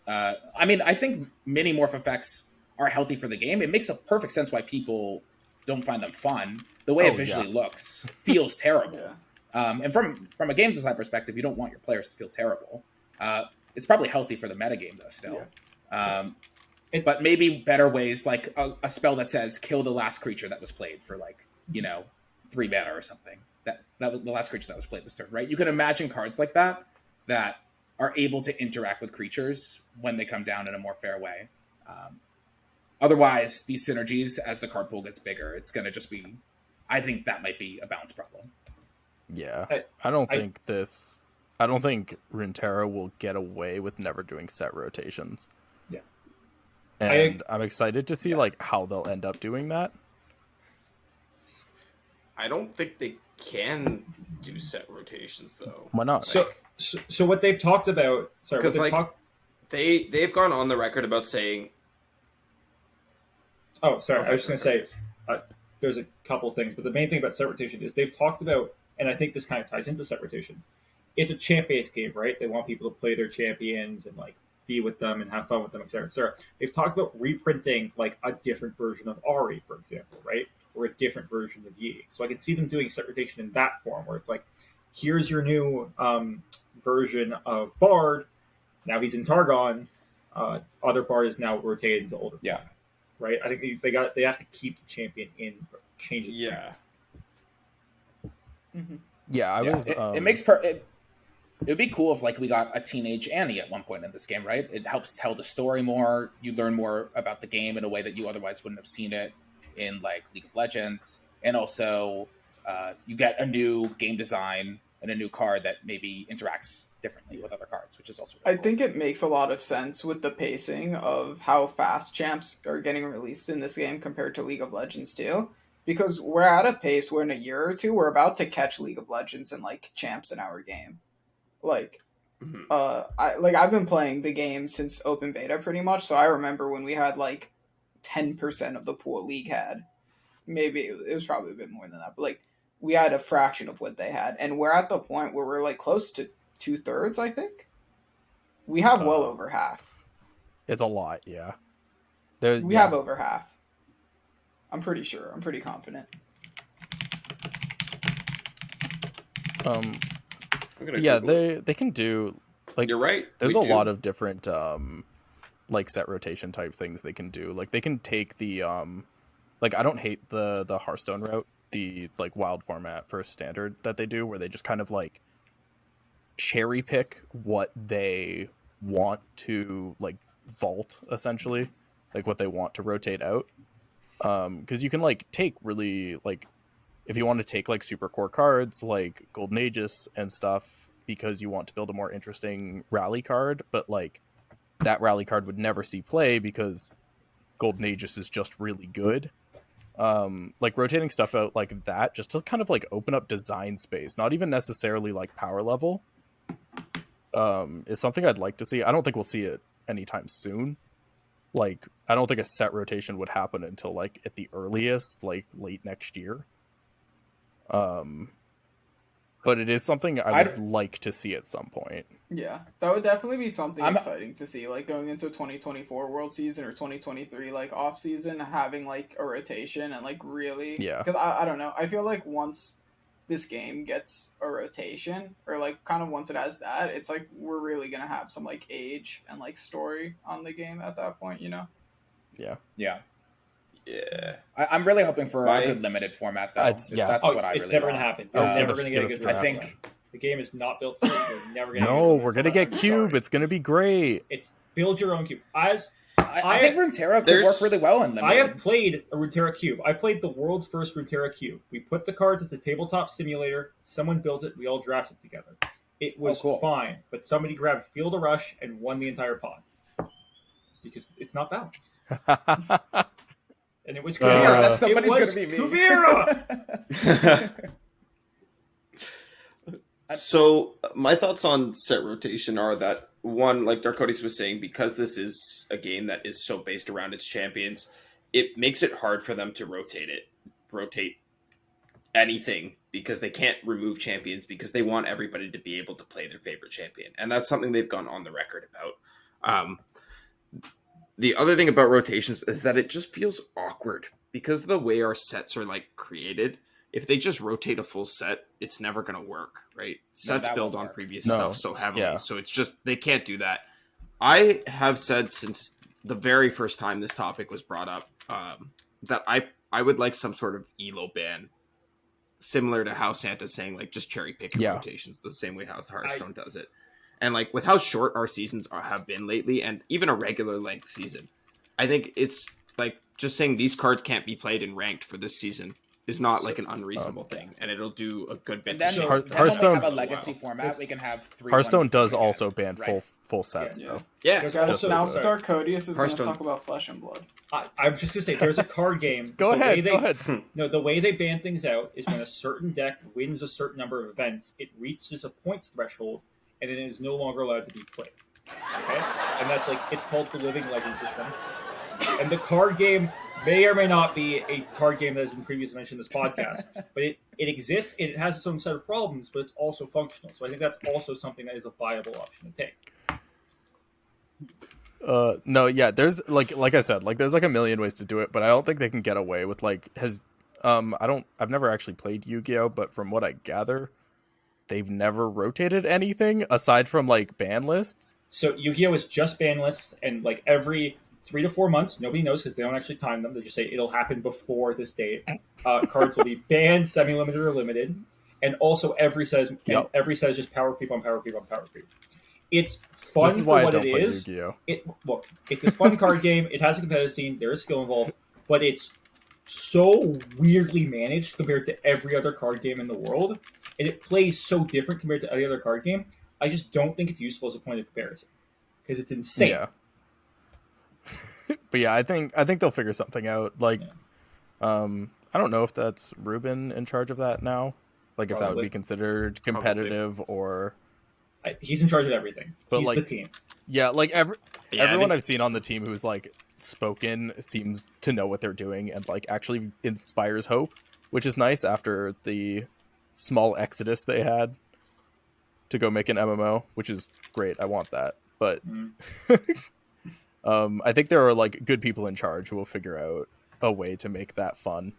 [SPEAKER 2] I mean, I think mini morph effects are healthy for the game. It makes a perfect sense why people don't find them fun. The way it visually looks feels terrible. And from a game design perspective, you don't want your players to feel terrible. It's probably healthy for the metagame, though, still. But maybe better ways, like a spell that says, kill the last creature that was played for, 3 mana or something. That was the last creature that was played this turn, right? You can imagine cards like that are able to interact with creatures when they come down in a more fair way. Otherwise, these synergies, as the card pool gets bigger, it's going to just be... I think that might be a balance problem.
[SPEAKER 5] Yeah. I don't think Runeterra will get away with never doing set rotations.
[SPEAKER 3] Yeah.
[SPEAKER 5] And I'm excited to see how they'll end up doing that.
[SPEAKER 1] I don't think they can do set rotations though.
[SPEAKER 5] Why not?
[SPEAKER 3] So what they've talked about,
[SPEAKER 1] because they've gone on the record about saying.
[SPEAKER 3] Oh, sorry. I was just going to say there's a couple things, but the main thing about set rotation is they've talked about, and I think this kind of ties into set rotation. It's a champ-based game, right? They want people to play their champions and be with them and have fun with them, et cetera, et cetera. They've talked about reprinting a different version of Ahri, for example, right? Or a different version of Yi. So I can see them doing set rotation in that form, where it's here's your new version of Bard. Now he's in Targon. Other Bard is now rotated into older form. Right? I think they have to keep the champion in changes.
[SPEAKER 1] Yeah.
[SPEAKER 2] Mm-hmm.
[SPEAKER 5] Yeah,
[SPEAKER 2] It makes it would be cool if we got a teenage Annie at one point in this game, right? It helps tell the story more. You learn more about the game in a way that you otherwise wouldn't have seen it in League of Legends, and also you get a new game design and a new card that maybe interacts differently with other cards, which is also really cool.
[SPEAKER 4] think it makes a lot of sense with the pacing of how fast champs are getting released in this game compared to League of Legends too, because we're at a pace where in a year or two we're about to catch League of Legends and champs in our game. I've been playing the game since open beta pretty much, so I remember when we had 10% of the pool League had. Maybe it was probably a bit more than that, but we had a fraction of what they had, and we're at the point where we're close to 2/3. I think we have well over half.
[SPEAKER 5] It's a lot, yeah.
[SPEAKER 4] We have over half. I'm pretty sure. I'm pretty confident.
[SPEAKER 5] They can do
[SPEAKER 1] you're right.
[SPEAKER 5] There's a lot of different set rotation type things they can do. They can take the I don't hate the Hearthstone route, the wild format for standard that they do, where they just kind of cherry pick what they want to vault, essentially, what they want to rotate out. Because you can take really if you want to take super core cards like Golden Aegis and stuff, because you want to build a more interesting rally card, but that rally card would never see play because Golden Aegis is just really good. Rotating stuff out like that just to kind of open up design space, not even necessarily power level, is something I'd like to see. I don't think we'll see it anytime soon. I don't think a set rotation would happen until at the earliest late next year. But it is something I would like to see at some point.
[SPEAKER 4] Yeah, that would definitely be something exciting to see, going into 2024 World Season or 2023 off season, having a rotation and really.
[SPEAKER 5] Yeah.
[SPEAKER 4] Because I don't know, I feel once this game gets a rotation, or kind of once it has that, it's we're really gonna have some age and story on the game at that point, you know.
[SPEAKER 2] Yeah.
[SPEAKER 1] I'm
[SPEAKER 2] really hoping for a good limited format, though. That's what I really want.
[SPEAKER 3] It's never going to happen. You're never going to get a good draft. I think the game is not built for it. You're never going to
[SPEAKER 5] No, we're going to get Cube. It's going to be great.
[SPEAKER 3] It's build your own Cube. I
[SPEAKER 2] think Runeterra could work really well in limited.
[SPEAKER 3] I have played a Runeterra Cube. I played the world's first Runeterra Cube. We put the cards at the tabletop simulator. Someone built it. We all drafted together. It was fine, but somebody grabbed Field of Rush and won the entire pod. Because it's not balanced. And it was Kuvira.
[SPEAKER 2] Somebody's going to be me.
[SPEAKER 3] Kuvira!
[SPEAKER 1] So my thoughts on set rotation are that, one, like Darkodius was saying, because this is a game that is so based around its champions, it makes it hard for them to rotate anything, because they can't remove champions, because they want everybody to be able to play their favorite champion. And that's something they've gone on the record about. The other thing about rotations is that it just feels awkward, because of the way our sets are like created. If they just rotate a full set, it's never going to work, right? Sets build on previous stuff so heavily, so it's just, they can't do that. I have said since the very first time this topic was brought up that I would like some sort of ELO ban, similar to how Santa's saying, like, just cherry picking rotations, the same way how Hearthstone does it. And like with how short our seasons have been lately, and even a regular length season, I think it's like just saying these cards can't be played in ranked for this season is not like an unreasonable thing, and it'll do a good bit.
[SPEAKER 2] And then Hearthstone have a legacy format. We can have 3.
[SPEAKER 5] Hearthstone does also ban full sets, though.
[SPEAKER 1] Yeah.
[SPEAKER 4] Now Darkodius is going to talk about Flesh and Blood.
[SPEAKER 3] I'm just going to say, there's a card game.
[SPEAKER 5] Go ahead.
[SPEAKER 3] No, the way they ban things out is when a certain deck wins a certain number of events, it reaches a points threshold, and then it is no longer allowed to be played. Okay? And that's like, it's called the Living Legend system. And the card game may or may not be a card game that has been previously mentioned in this podcast, but it exists, and it has its own set of problems, but it's also functional. So I think that's also something that is a viable option to take.
[SPEAKER 5] There's like I said, like there's like a million ways to do it, but I don't think they can get away with like I've never actually played Yu-Gi-Oh, but from what I gather, they've never rotated anything aside from like ban lists.
[SPEAKER 3] So Yu-Gi-Oh is just ban lists, and like every 3 to 4 months, nobody knows because they don't actually time them. They just say it'll happen before this date. Cards will be banned, semi-limited, or limited, and also every set is just power creep on power creep on power creep. It's fun for what it is. Look, it's a fun card game. It has a competitive scene. There is skill involved, but it's so weirdly managed compared to every other card game in the world, and it plays so different compared to any other card game. I just don't think it's useful as a point of comparison because it's insane.
[SPEAKER 5] Yeah. But yeah, I think they'll figure something out. Like, I don't know if that's Ruben in charge of that now. Like, if that would be considered competitive or.
[SPEAKER 3] He's in charge of everything. But he's the team.
[SPEAKER 5] Yeah, like everyone I've seen on the team who's like spoken seems to know what they're doing and like actually inspires hope, which is nice after the small exodus they had to go make an MMO, which is great. I want that, but. I think there are like good people in charge who will figure out a way to make that fun.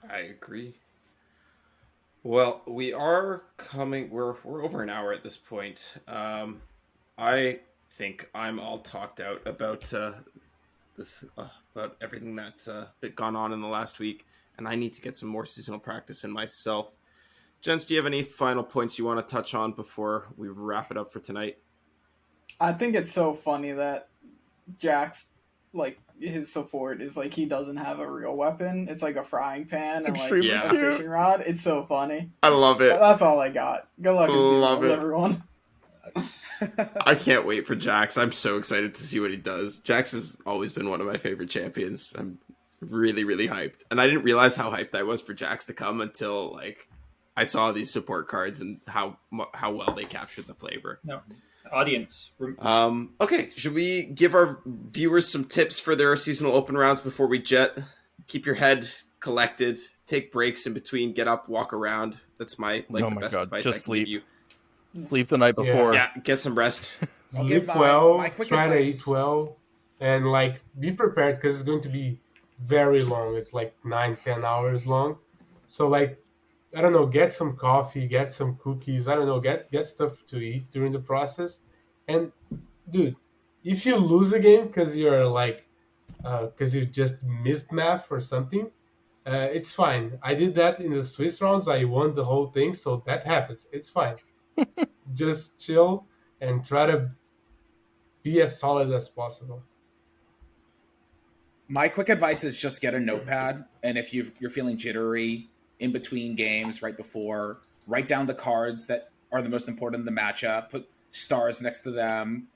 [SPEAKER 1] I agree. Well, we are coming. We're over an hour at this point. I think I'm all talked out about this about everything that's gone on in the last week, and I need to get some more seasonal practice in myself. Jens, do you have any final points you want to touch on before we wrap it up for tonight?
[SPEAKER 4] I think it's so funny that Jax, like, his support is like he doesn't have a real weapon. It's like a frying pan and like a fishing rod. It's so funny.
[SPEAKER 1] I love it.
[SPEAKER 4] That's all I got. Good luck in season, everyone.
[SPEAKER 1] I can't wait for Jax. I'm so excited to see what he does. Jax has always been one of my favorite champions. I'm really, really hyped. And I didn't realize how hyped I was for Jax to come until like I saw these support cards and how well they captured the flavor.
[SPEAKER 3] No. Audience.
[SPEAKER 1] Okay, should we give our viewers some tips for their seasonal open rounds before we jet? Keep your head collected, take breaks in between, get up, walk around. That's my best advice.
[SPEAKER 5] Just
[SPEAKER 1] I
[SPEAKER 5] sleep.
[SPEAKER 1] Give you.
[SPEAKER 5] Sleep the night before.
[SPEAKER 1] Yeah, get some rest.
[SPEAKER 6] Sleep well, try to eat well, and like be prepared because it's going to be very long. It's like 9-10 hours long. So like I don't know, get some coffee, get some cookies, I don't know, get stuff to eat during the process. And dude, if you lose a game because you're like because you just missed math or something, it's fine. I did that in the Swiss rounds. I won the whole thing, so that happens. It's fine. Just chill and try to be as solid as possible.
[SPEAKER 2] My quick advice is just get a notepad, and if you're feeling jittery in between games, right before, write down the cards that are the most important in the matchup, put stars next to them,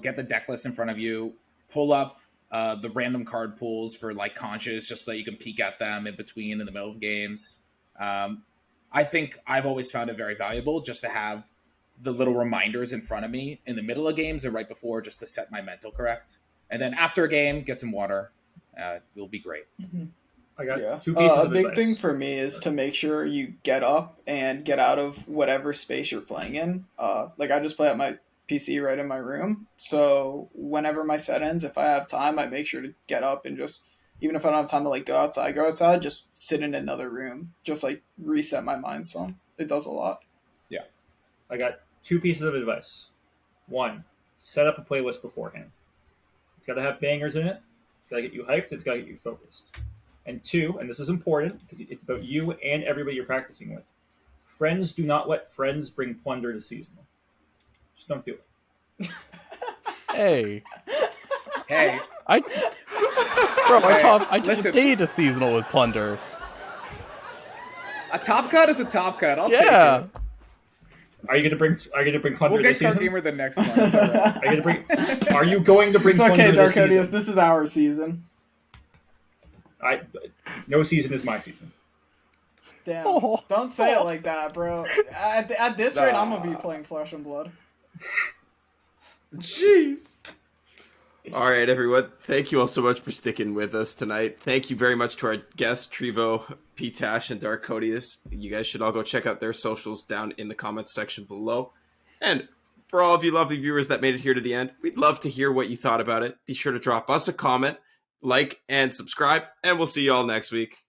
[SPEAKER 2] get the deck list in front of you, pull up the random card pools for like Conscious just so that you can peek at them in between in the middle of games. I think I've always found it very valuable just to have the little reminders in front of me in the middle of games and right before just to set my mental correct. And then after a game, get some water. You'll be great.
[SPEAKER 4] Mm-hmm.
[SPEAKER 3] I got 2 pieces of
[SPEAKER 4] big
[SPEAKER 3] advice.
[SPEAKER 4] thing for me is to make sure you get up and get out of whatever space you're playing in. Like I just play at my PC right in my room. So whenever my set ends, if I have time, I make sure to get up and just, even if I don't have time to like go outside, just sit in another room. Just like reset my mind some. It does a lot.
[SPEAKER 2] Yeah.
[SPEAKER 3] I got 2 pieces of advice. 1, set up a playlist beforehand. It's got to have bangers in it. It's got to get you hyped. It's got to get you focused. And 2, and this is important because it's about you and everybody you're practicing with. Friends do not let friends bring Plunder to seasonal. Just don't do it.
[SPEAKER 5] Hey.
[SPEAKER 2] I
[SPEAKER 5] just stayed a seasonal with Plunder.
[SPEAKER 2] A top cut is a top cut. I'll take it.
[SPEAKER 3] Are you gonna bring Plunder
[SPEAKER 2] we'll
[SPEAKER 3] this season?
[SPEAKER 2] CardGamer the next one. Right.
[SPEAKER 3] Are you going to bring Plunder this season?
[SPEAKER 4] Darkodius, this is our season.
[SPEAKER 3] No season is my season.
[SPEAKER 4] Damn. Don't say it like that, bro. At this rate, I'm gonna be playing Flesh and Blood.
[SPEAKER 1] Jeez. All right, everyone. Thank you all so much for sticking with us tonight. Thank you very much to our guests, Trivo, PTash, and Darkodius. You guys should all go check out their socials down in the comments section below. And for all of you lovely viewers that made it here to the end, we'd love to hear what you thought about it. Be sure to drop us a comment, like, and subscribe, and we'll see you all next week.